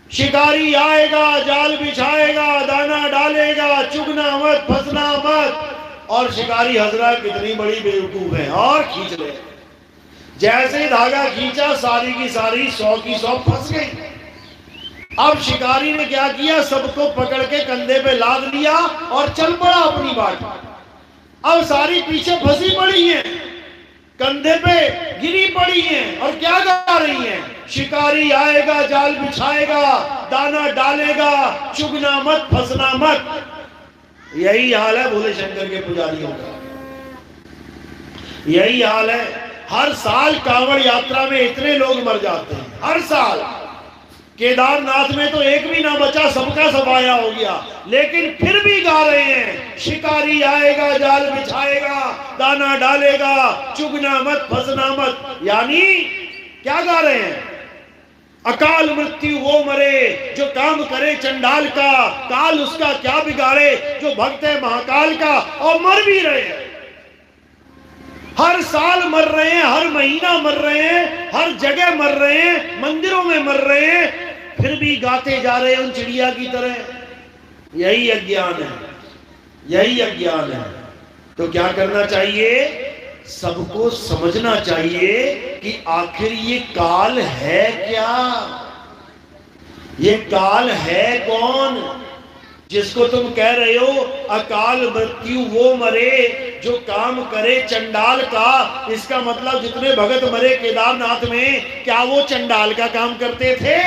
शिकारी आएगा, जाल बिछाएगा, दाना डालेगा, चुगना मत, फंसना मत। और शिकारी हजरा कितनी बड़ी बेवकूफ है, और खींच ले। जैसे धागा खींचा, सारी की सारी 100 की 100 फंस गई। अब शिकारी ने क्या किया, सबको पकड़ के कंधे पे लाद लिया और चल पड़ा अपनी बाट। अब सारी पीछे फंसी पड़ी हैं, कंधे पे गिरी पड़ी हैं और क्या गा रही हैं, शिकारी आएगा, जाल बिछाएगा, दाना डालेगा, चुगना मत, फंसना मत। यही हाल है भोले शंकर के पुजारियों का, यही हाल है। हर साल कांवड़ यात्रा में इतने लोग मर जाते हैं, हर साल। केदारनाथ में तो एक भी ना बचा, सबका सफाया हो गया, लेकिन फिर भी गा रहे हैं, शिकारी आएगा, जाल बिछाएगा, दाना डालेगा, चुगना मत, फंसना मत। यानी क्या गा रहे हैं, अकाल मृत्यु वो मरे जो काम करे चंडाल का, काल उसका क्या बिगाड़े जो भक्त है महाकाल का। और मर भी रहे हैं, हर साल मर रहे हैं, हर महीना मर रहे हैं, हर जगह मर रहे हैं, मंदिरों में मर रहे हैं, फिर भी गाते जा रहे हैं उन चिड़िया की तरह। यही अज्ञान है, यही अज्ञान है। तो क्या करना चाहिए, सबको समझना चाहिए कि आखिर ये काल है क्या, ये काल है कौन जिसको तुम कह रहे हो अकाल मृत्यु वो मरे जो काम करे चंडाल का। इसका मतलब जितने भगत मरे केदारनाथ में, क्या वो चंडाल का काम करते थे?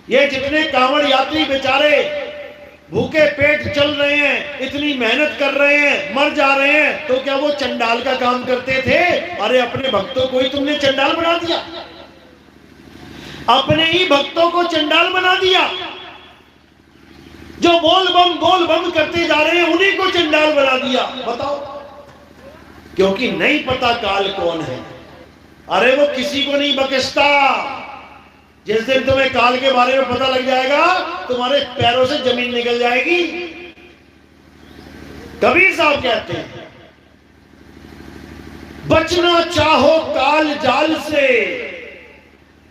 ये जितने कांवड़ यात्री बेचारे भूखे पेट चल रहे हैं, इतनी मेहनत कर रहे हैं, मर जा रहे हैं, तो क्या वो चंडाल का काम करते थे? अरे अपने भक्तों को ही तुमने चंडाल बना दिया, अपने ही भक्तों को चंडाल बना दिया। जो बोल बम करते जा रहे हैं उन्हीं को चंडाल बना दिया। बताओ, क्योंकि नहीं पता काल कौन है। अरे वो किसी को नहीं बख्शता। जिस दिन तुम्हें काल के बारे में पता लग जाएगा, तुम्हारे पैरों से जमीन निकल जाएगी। कबीर साहब कहते हैं, बचना चाहो काल जाल से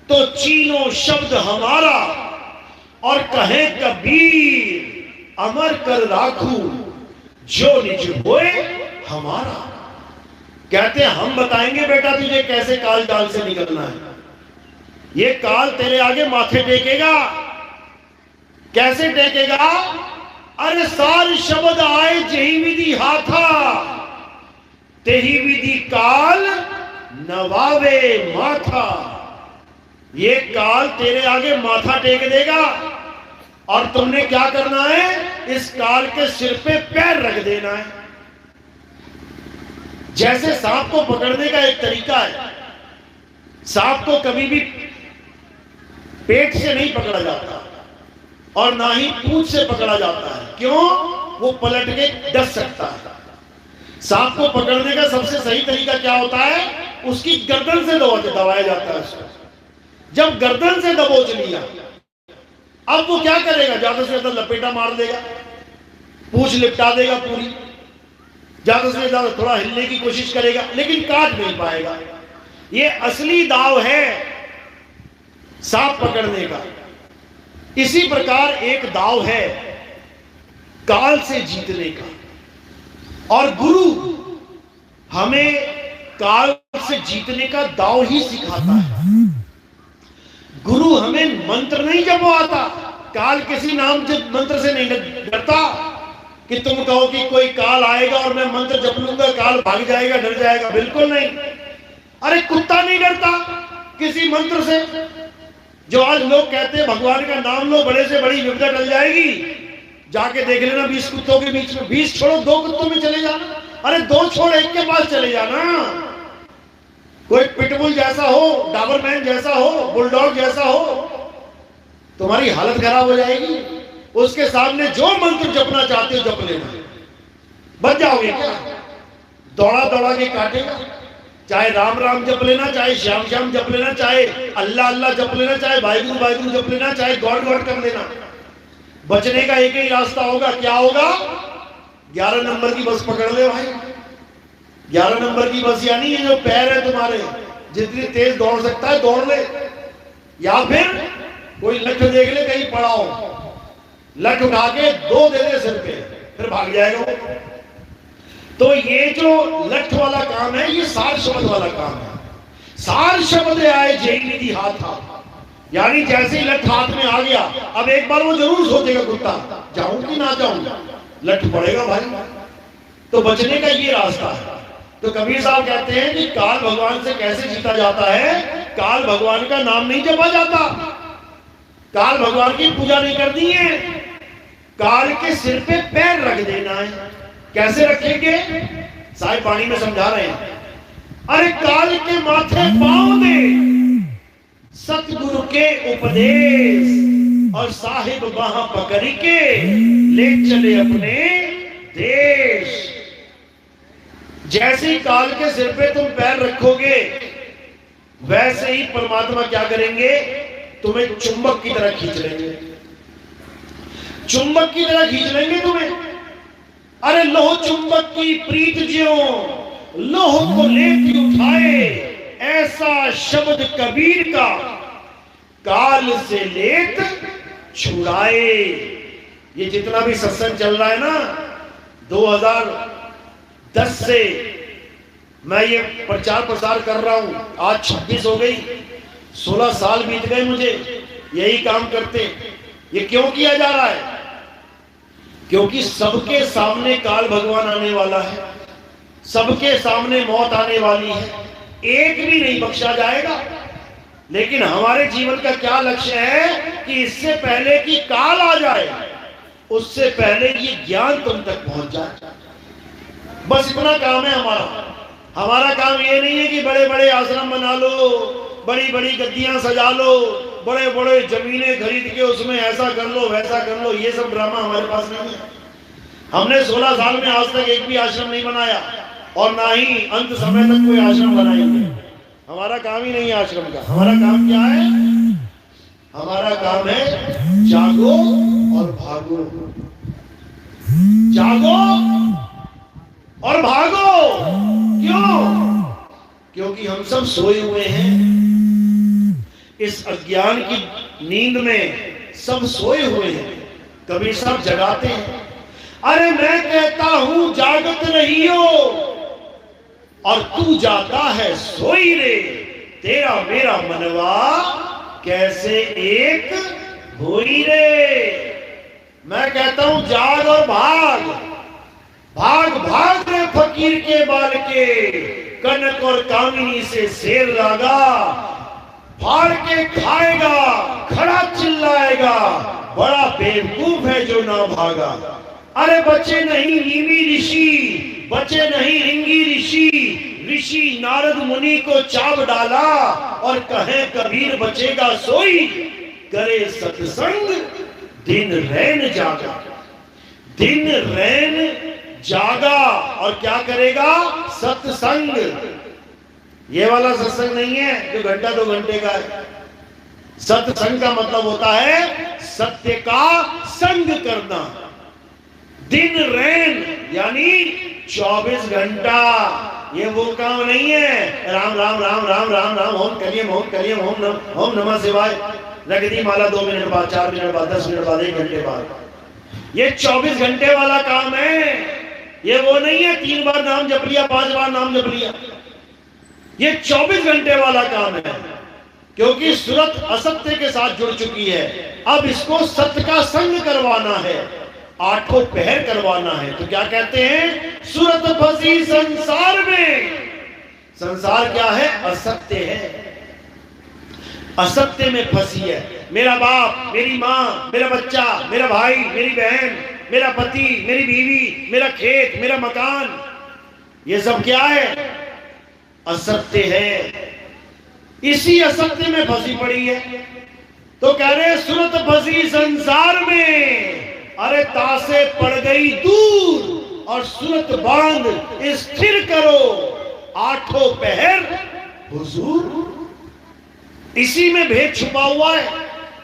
तो चीनो शब्द हमारा, और कहे कबीर अमर कर राखू जो निज होए हमारा। कहते हैं हम बताएंगे बेटा तुझे कैसे काल जाल से निकलना है। ये काल तेरे आगे माथे टेकेगा। कैसे टेकेगा? अरे सार शब्द आए जही विधि हाथा, तेही विधि काल नवावे माथा। ये काल तेरे आगे माथा टेक देगा और तुमने क्या करना है, इस काल के सिर पे पैर रख देना है। जैसे सांप को पकड़ने का एक तरीका है, सांप को कभी भी पेट से नहीं पकड़ा जाता और ना ही पूंछ से पकड़ा जाता है। क्यों? वो पलट के डस सकता है। सांप को पकड़ने का सबसे सही तरीका क्या होता है? उसकी गर्दन से दबाया जाता है उसको। जब गर्दन से दबोच लिया, अब वो क्या करेगा? ज्यादा से ज्यादा लपेटा मार देगा, पूंछ लिपटा देगा पूरी, ज्यादा से ज्यादा थोड़ा हिलने की कोशिश करेगा, लेकिन काट नहीं पाएगा। ये असली दाव है सांप पकड़ने का। इसी प्रकार एक दाव है काल से जीतने का, और गुरु हमें काल से जीतने का दाव ही सिखाता है। गुरु हमें मंत्र नहीं जपवाता, काल किसी नाम से मंत्र से नहीं डरता। कि तुम कहो कि कोई काल आएगा और मैं मंत्र जप लूंगा, काल भाग जाएगा, डर जाएगा, बिल्कुल नहीं। अरे कुत्ता नहीं डरता किसी मंत्र से। जो आज लोग कहते हैं भगवान का नाम लो, बड़े से बड़ी विपदा टल जाएगी, जाके देख लेना 20 कुत्तों के बीच में, 20 छोड़ो 2 कुत्तों में चले जाना। अरे 2 छोड़ 1 के पास चले जाना। कोई पिटबुल जैसा हो, डाबरमैन जैसा हो, बुलडॉग जैसा हो, तुम्हारी हालत खराब हो जाएगी। उसके सामने जो मंत्र जपना चाहते हो जप लेना, बच जाओगे क्या? दौड़ा दौड़ा के काटेगा। चाहे राम राम जप लेना, चाहे श्याम श्याम जप लेना, चाहे अल्लाह अल्लाह जप लेना, चाहे वाहिगुरु वाहिगुरु जप लेना, चाहे गॉड गॉड कर लेना। बचने का एक ही रास्ता होगा, क्या होगा? 11 नंबर की बस पकड़ ले भाई। 11 नंबर की बस, यानी ये जो पैर है तुम्हारे, जितनी तेज दौड़ सकता है दौड़ ले, या फिर कोई लठ देख ले कहीं पड़ा हो, लठ उठा के 2 दे दे सिर पे, फिर भाग जाएगा वो। तो ये जो लठ वाला काम है, ये सार शब्द वाला काम है। सार शब्द आए जय निधि हाथ, यानी जैसे ही लठ हाथ में आ गया, अब एक बार वो जरूर सोचेगा कुत्ता, जाऊं कि ना जाऊं, लठ पड़ेगा भाई। तो बचने का ये रास्ता है। तो कबीर साहब कहते हैं कि काल भगवान से कैसे जीता जाता है? काल भगवान का नाम नहीं जपा जाता, काल भगवान की पूजा नहीं करनी है, काल के सिर पे पैर रख देना है। कैसे रखेंगे? साहिब पानी में समझा रहे हैं। अरे काल के माथे पांव दे, सतगुरु के उपदेश, और साहिब वहां पकड़ के ले चले अपने देश। जैसे ही काल के सिर पे तुम पैर रखोगे, वैसे ही परमात्मा क्या करेंगे? तुम्हें चुंबक की तरह खींच लेंगे, चुंबक की तरह खींच लेंगे तुम्हें। अरे लोह चुंबक की प्रीत ज्यों लोह को लेती उठाए, ऐसा शब्द कबीर का काल से लेत छुड़ाए। ये जितना भी सत्संग चल रहा है ना, 2010 से मैं ये प्रचार प्रसार कर रहा हूं, आज 26 हो गई, 16 साल बीत गए मुझे यही काम करते। ये क्यों किया जा रहा है? क्योंकि सबके सामने काल भगवान आने वाला है, सबके सामने मौत आने वाली है, एक भी नहीं बख्शा जाएगा। लेकिन हमारे जीवन का क्या लक्ष्य है कि इससे पहले कि काल आ जाए, उससे पहले ये ज्ञान तुम तक पहुंच जाए। बस इतना काम है हमारा। हमारा काम ये नहीं है कि बड़े बड़े आश्रम बना लो, बड़ी बड़ी गद्दियां सजा लो, बड़े बड़े जमीनें खरीद के उसमें ऐसा कर लो वैसा कर लो। ये सब ड्रामा हमारे पास नहीं है। हमने 16 साल में आज तक एक भी आश्रम नहीं बनाया, और ना ही अंत समय तक कोई आश्रम बनाएंगे। हमारा काम ही नहीं है आश्रम का। हमारा काम क्या है? हमारा काम है जागो और भागो, जागो और भागो। क्यों? क्योंकि हम सब सोए हुए हैं इस अज्ञान की नींद में, सब सोए हुए हैं। कबीर साहब जगाते हैं। अरे मैं कहता हूं जागत रही हो, और तू जाता है सोई रे, तेरा मेरा मनवा कैसे एक होई रे। मैं कहता हूं जाग और भाग, भाग भाग रे फकीर के बाल के, कनक और कामिनी से शेर लागा, फाड़ के खाएगा, खड़ा चिल्लाएगा, बड़ा बेवकूफ है जो ना भागा। अरे बचे नहीं नीमी ऋषि, बचे नहीं रिंगी ऋषि, ऋषि नारद मुनि को चाप डाला, और कहे कबीर बचेगा सोई, करे सत्संग दिन रैन जागा। दिन रैन जागा और क्या करेगा? सत्संग। ये वाला सत्संग नहीं है जो घंटा 2 घंटे का है। सत्संग का मतलब होता है सत्य का संग करना। दिन रैन यानी 24 घंटा। ये वो काम नहीं है राम राम राम राम राम राम ओम करियम ओम नमः शिवाय, रख दी माला 2 मिनट बाद, 4 मिनट बाद, 10 मिनट बाद, 1 घंटे बाद। ये 24 घंटे वाला काम है। ये वो नहीं है 3 बार नाम जप लिया, 5 बार नाम जप लिया। ये 24 घंटे वाला काम है, क्योंकि सूरत असत्य के साथ जुड़ चुकी है। अब इसको सत्य का संग करवाना है। आठों पहर करवाना है। तो क्या कहते हैं, सूरत फंसी संसार में। संसार क्या है, असत्य है, असत्य में फंसी है। मेरा बाप, मेरी माँ, मेरा बच्चा, मेरा भाई, मेरी बहन, मेरा पति, मेरी बीवी, मेरा खेत, मेरा मकान, ये सब क्या है, असत्य है। इसी असत्य में फंसी पड़ी है। तो कह रहे सूरत फंसी संसार में, अरे तासे पड़ गई दूर और सूरत बांध स्थिर करो, आठों पहर हुजूर। इसी में भेद छुपा हुआ है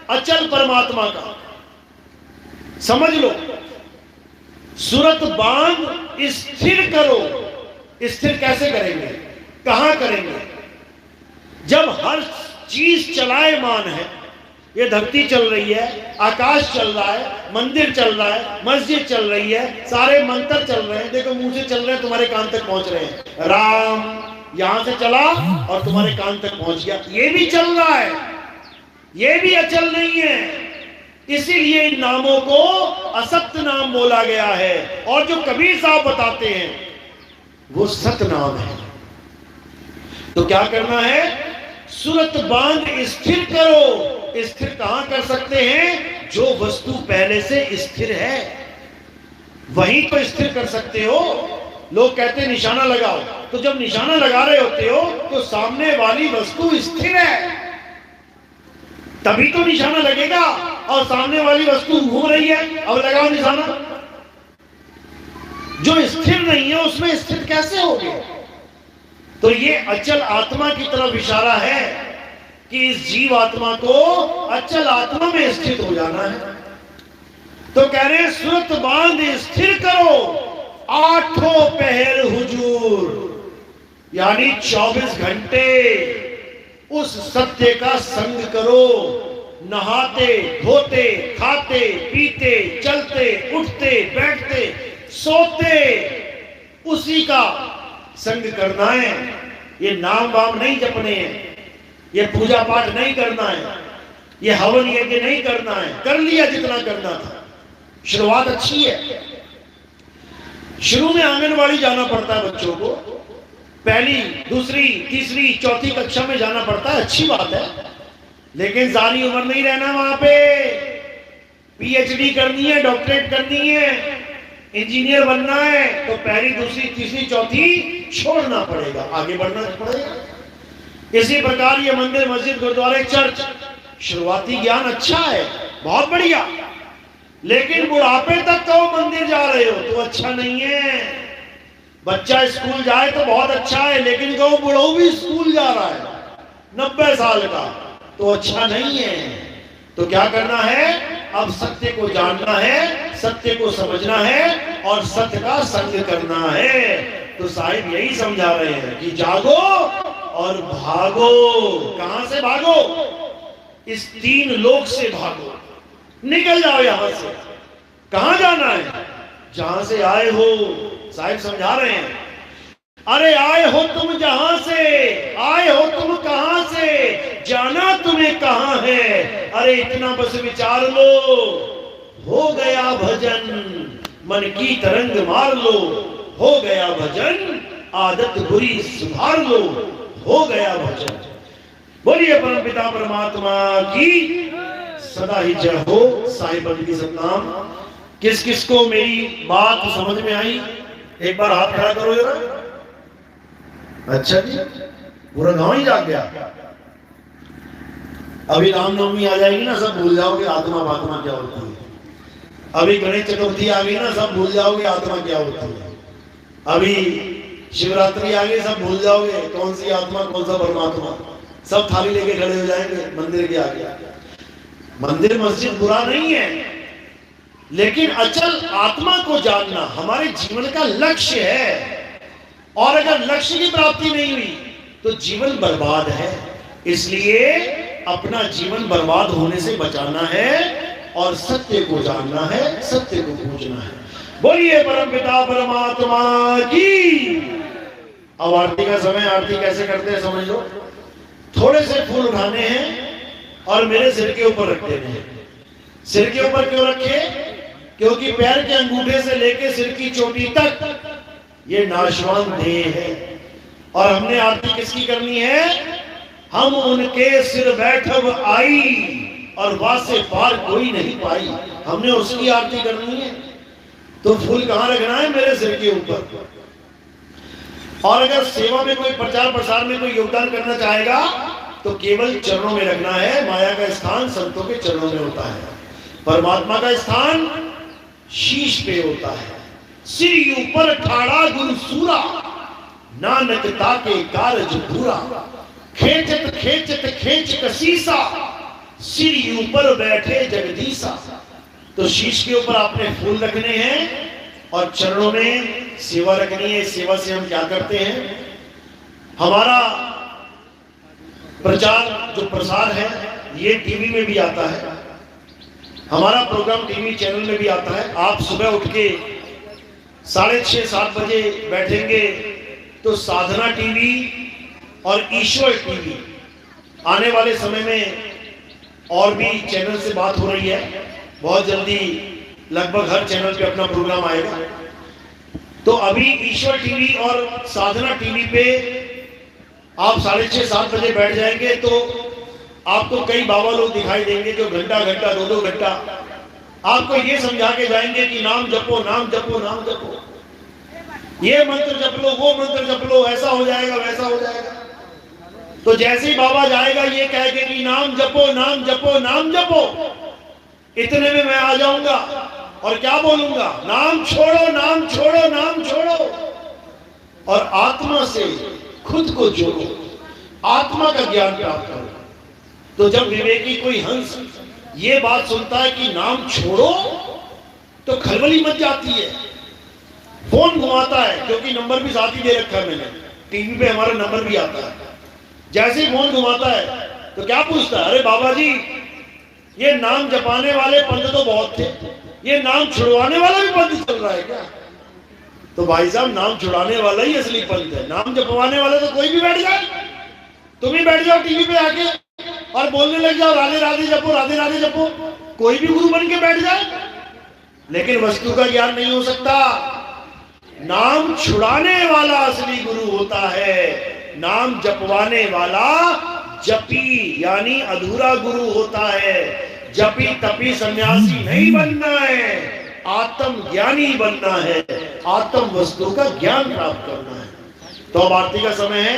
अचल परमात्मा का, समझ लो। सूरत बांध स्थिर करो, स्थिर कैसे करेंगे, कहां करेंगे, जब हर चीज चलायमान है। ये धरती चल रही है, आकाश चल रहा है, मंदिर चल रहा है, मस्जिद चल रही है, सारे मंत्र चल रहे हैं। देखो मुंह से चल रहे हैं, तुम्हारे कान तक पहुंच रहे हैं। राम यहां से चला और तुम्हारे कान तक पहुंच गया, ये भी चल रहा है, ये भी अचल नहीं है। इसीलिए इन नामों को असत्य नाम बोला गया है। और जो कबीर साहब बताते हैं वो सत्य नाम है। तो क्या करना है, सूरत बांध स्थिर करो। स्थिर कहां कर सकते हैं, जो वस्तु पहले से स्थिर है वहीं तो स्थिर कर सकते हो। लोग कहते हैं निशाना लगाओ, तो जब निशाना लगा रहे होते हो तो सामने वाली वस्तु स्थिर है, तभी तो निशाना लगेगा। और सामने वाली वस्तु घूम रही है, अब लगाओ निशाना। जो स्थिर नहीं है उसमें स्थिर कैसे होगे। तो ये अचल आत्मा की तरफ इशारा है कि इस जीव आत्मा को अचल आत्मा में स्थित हो जाना है। तो कह रहे हैं सूरत बांध स्थिर करो, आठों पहर हुजूर, यानी 24 घंटे उस सत्य का संग करो। नहाते धोते, खाते पीते, चलते उठते, बैठते, सोते, उसी का संग करना है। ये नाम वाम नहीं जपने हैं, ये पूजा पाठ नहीं करना है, ये हवन यज्ञ नहीं करना है। कर लिया जितना करना था, शुरुआत अच्छी है। शुरू में आंगनवाड़ी जाना पड़ता है बच्चों को, पहली दूसरी तीसरी चौथी कक्षा में जाना पड़ता है, अच्छी बात है। लेकिन सारी उम्र नहीं रहना वहां पे। पीएचडी करनी है, डॉक्टरेट करनी है, इंजीनियर बनना है, तो पहली दूसरी तीसरी चौथी छोड़ना पड़ेगा, आगे बढ़ना पड़ेगा। इसी प्रकार ये मंदिर मस्जिद गुरुद्वारे चर्च, शुरुआती ज्ञान अच्छा है, बहुत बढ़िया, लेकिन बुढ़ापे तक तो मंदिर जा रहे हो तो अच्छा नहीं है। बच्चा स्कूल जाए तो बहुत अच्छा है, लेकिन कहो बुढ़ऊ भी स्कूल जा रहा है 90 साल का, तो अच्छा नहीं है। तो क्या करना है, अब सत्य को जानना है, सत्य को समझना है और सत्य का संग करना है। तो साहिब यही समझा रहे हैं कि जागो और भागो। कहां से भागो, इस 3 लोक से भागो, निकल जाओ यहां से। कहां जाना है, जहां से आए हो। साहिब समझा रहे हैं, अरे आए हो तुम जहां से, आए हो तुम कहां से, जाना तुम्हें कहां है। अरे इतना बस विचार लो, हो गया भजन, मन की तरंग मार लो। हो गया भजन, आदत बुरी सुधार लो। हो गया भजन। बोलिए परमपिता परमात्मा की सदा ही जय हो। साईं बंद की सतनाम। किस किस को मेरी बात समझ में आई, एक बार हाथ खड़ा करो जरा। अच्छा जी, पूरा गांव ही जाग गया। अभी रामनवमी आ जाएगी ना, सब भूल जाओगे आत्मा बात्मा क्या होती है। अभी गणेश चतुर्थी आ गई ना, सब भूल जाओगे आत्मा क्या होती है। अभी शिवरात्रि आ गई, सब भूल जाओगे कौन सी आत्मा कौन सा परमात्मा। सब थाली लेके खड़े हो जाएंगे मंदिर के आगे। मंदिर मस्जिद बुरा नहीं है, लेकिन अचल आत्मा को जानना हमारे जीवन का लक्ष्य है। और अगर लक्ष्य की प्राप्ति नहीं हुई तो जीवन बर्बाद है। इसलिए अपना जीवन बर्बाद होने से बचाना है और सत्य को जानना है, सत्य को खोजना है। बोलिए परमपिता परमात्मा की। अब आरती का समय, आरती कैसे करते हैं समझ लो। थोड़े से फूल उठाने हैं और मेरे सिर के ऊपर रख देने हैं। सिर के ऊपर क्यों रखे, क्योंकि पैर के अंगूठे से लेकर सिर की चोटी तक ये नाशवान देह है। और हमने आरती किसकी करनी है? हम उनके सिर बैठब आई और वासे पार कोई नहीं पाई, हमने उसकी आरती करनी है। तो फूल कहां रखना है? मेरे सिर के ऊपर। और अगर सेवा में कोई प्रचार प्रसार में कोई योगदान करना चाहेगा तो केवल चरणों में रखना है। माया का स्थान संतों के चरणों में होता है, परमात्मा का स्थान शीश पे होता है। सिर ऊपर ठाड़ा गुरु सूरा, नानक ताके कारज पूरा। खेचत खेचत खेच कसीसा, सिर ऊपर बैठे जगदीसा। तो शीश के ऊपर आपने फूल रखने हैं और चरणों में सेवा रखनी है। सेवा से हम क्या करते हैं? हमारा प्रचार जो प्रसार है ये टीवी में भी आता है, हमारा प्रोग्राम टीवी चैनल में भी आता है। आप सुबह उठ के 6:30-7 बजे बैठेंगे तो साधना टीवी और ईश्वर टीवी आने वाले समय में और भी चैनल से बात हो रही है। बहुत जल्दी लगभग हर चैनल पे अपना प्रोग्राम आएगा। तो अभी ईश्वर टीवी और साधना टीवी पे आप 6:30-7 बजे बैठ जाएंगे तो आपको कई बाबा लोग दिखाई देंगे जो घंटा घंटा 2-2 घंटा आपको ये समझा के जाएंगे कि नाम जपो नाम जपो नाम जपो, ये मंत्र जप लो वो मंत्र जप लो, ऐसा हो जाएगा वैसा हो जाएगा। तो जैसे ही बाबा जाएगा ये कह के कि नाम जपो नाम जपो नाम जपो, इतने में मैं आ जाऊंगा और क्या बोलूंगा? नाम छोड़ो नाम छोड़ो नाम छोड़ो और आत्मा से खुद को जोड़ो, आत्मा का ज्ञान प्राप्त करो। तो जब विवेकी कोई हंस ये बात सुनता है कि नाम छोड़ो तो खलबली मच जाती है, फोन घुमाता है, क्योंकि नंबर भी साथ ही दे रखा है मैंने, टीवी पे हमारा नंबर भी आता है। जैसे ही फोन घुमाता है तो क्या पूछता है? अरे बाबा जी ये नाम जपाने वाले पंथ तो बहुत थे, ये नाम छुड़वाने वाला भी पंथ चल रहा है क्या? तो भाई साहब नाम छुड़ाने वाला ही असली पंथ है, नाम जपवाने वाला तो कोई भी बैठ जाए। तुम ही बैठ जाओ टीवी पे आके और बोलने लग जाओ राधे राधे जपो राधे राधे जपो, कोई भी गुरु बन के बैठ जाए, लेकिन वस्तु का ज्ञान नहीं हो सकता। नाम छुड़ाने वाला असली गुरु होता है, नाम जपवाने वाला जपी यानी अधूरा गुरु होता है। जपी तपी सन्यासी नहीं बनना है, आत्म ज्ञानी बनना है, आत्म वस्तु का ज्ञान प्राप्त करना है। तो अब आरती का समय है,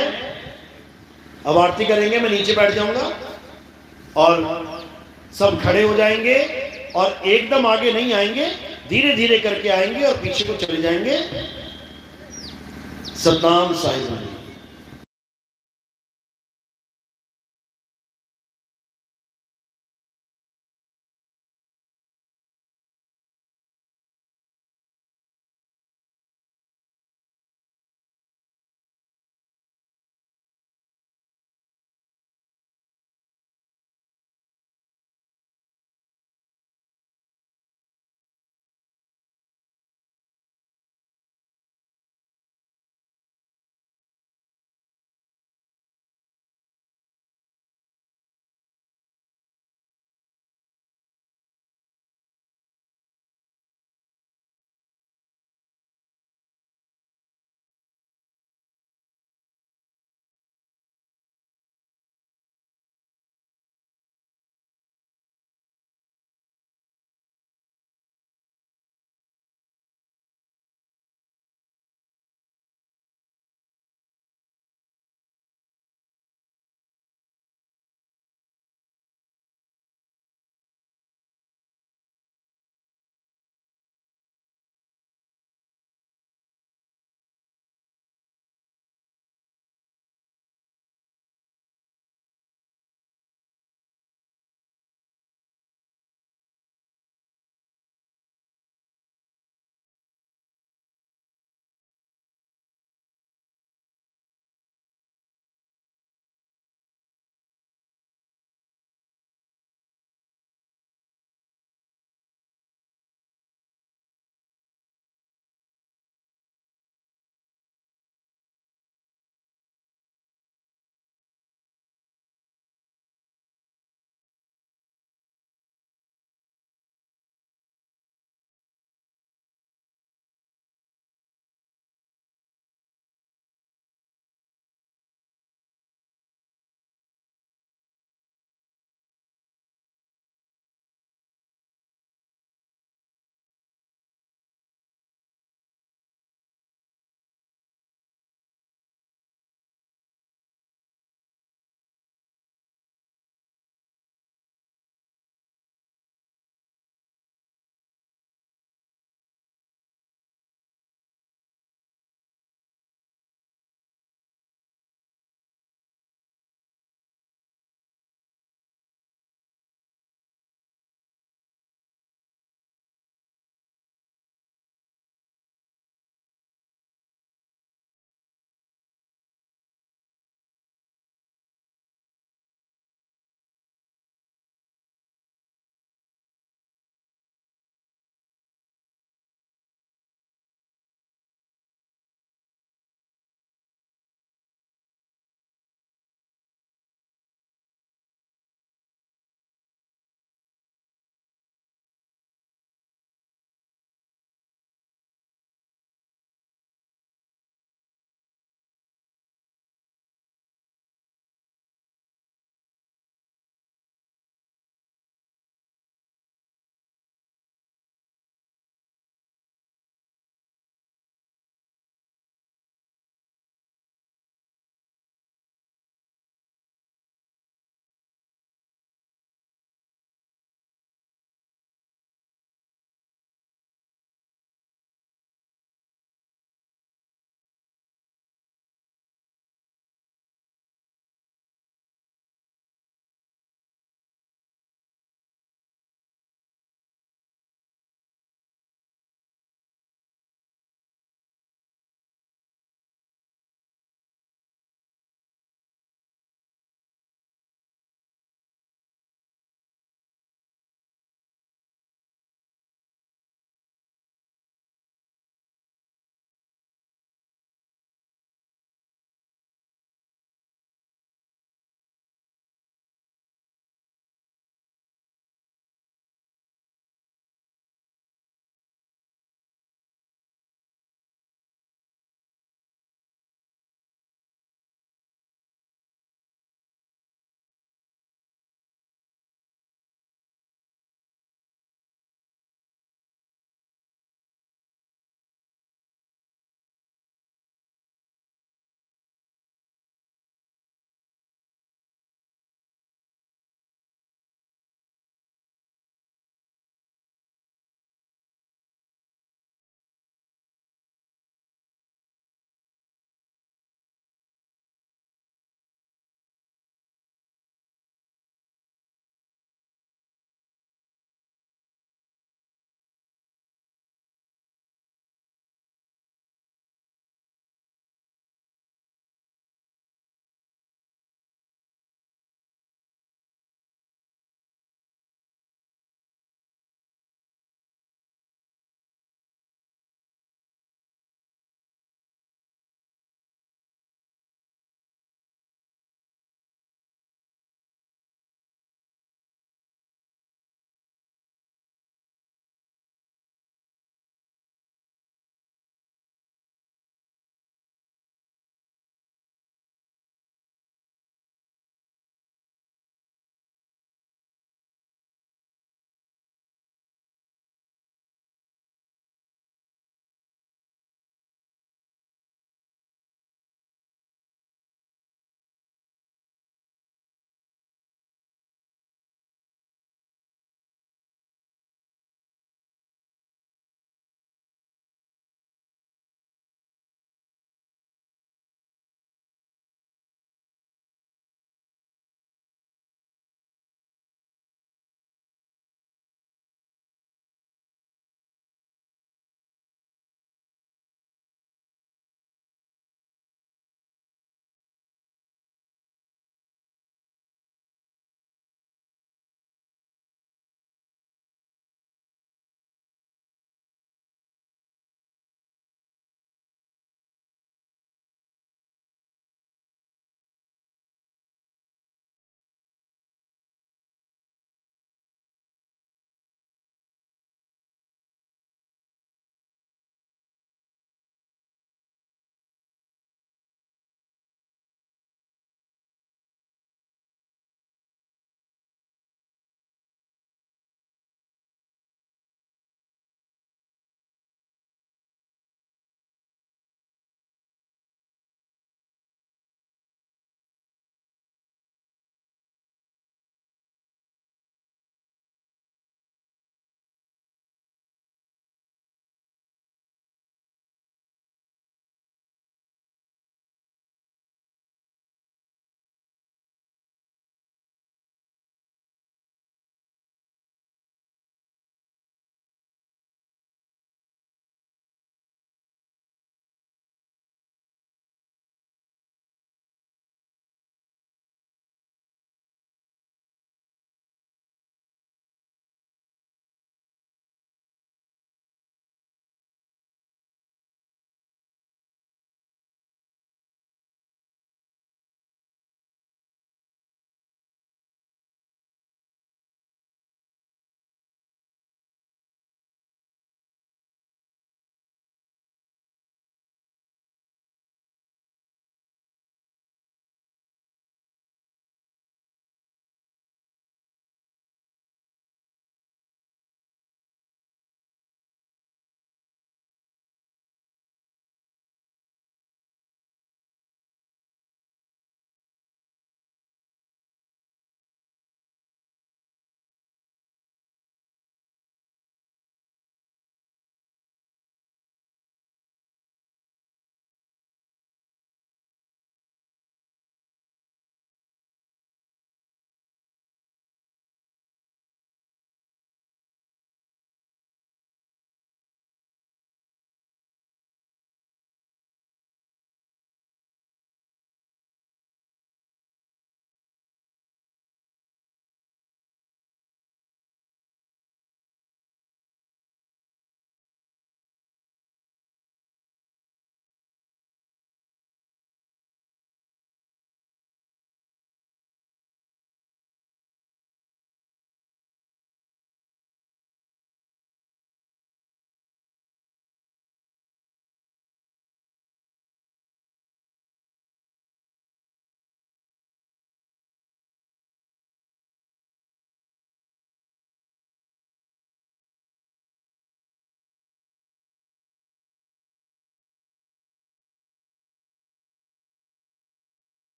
अब आरती करेंगे। मैं नीचे बैठ जाऊंगा और सब खड़े हो जाएंगे और एकदम आगे नहीं आएंगे, धीरे धीरे करके आएंगे और पीछे को चले जाएंगे। सतनाम साईं।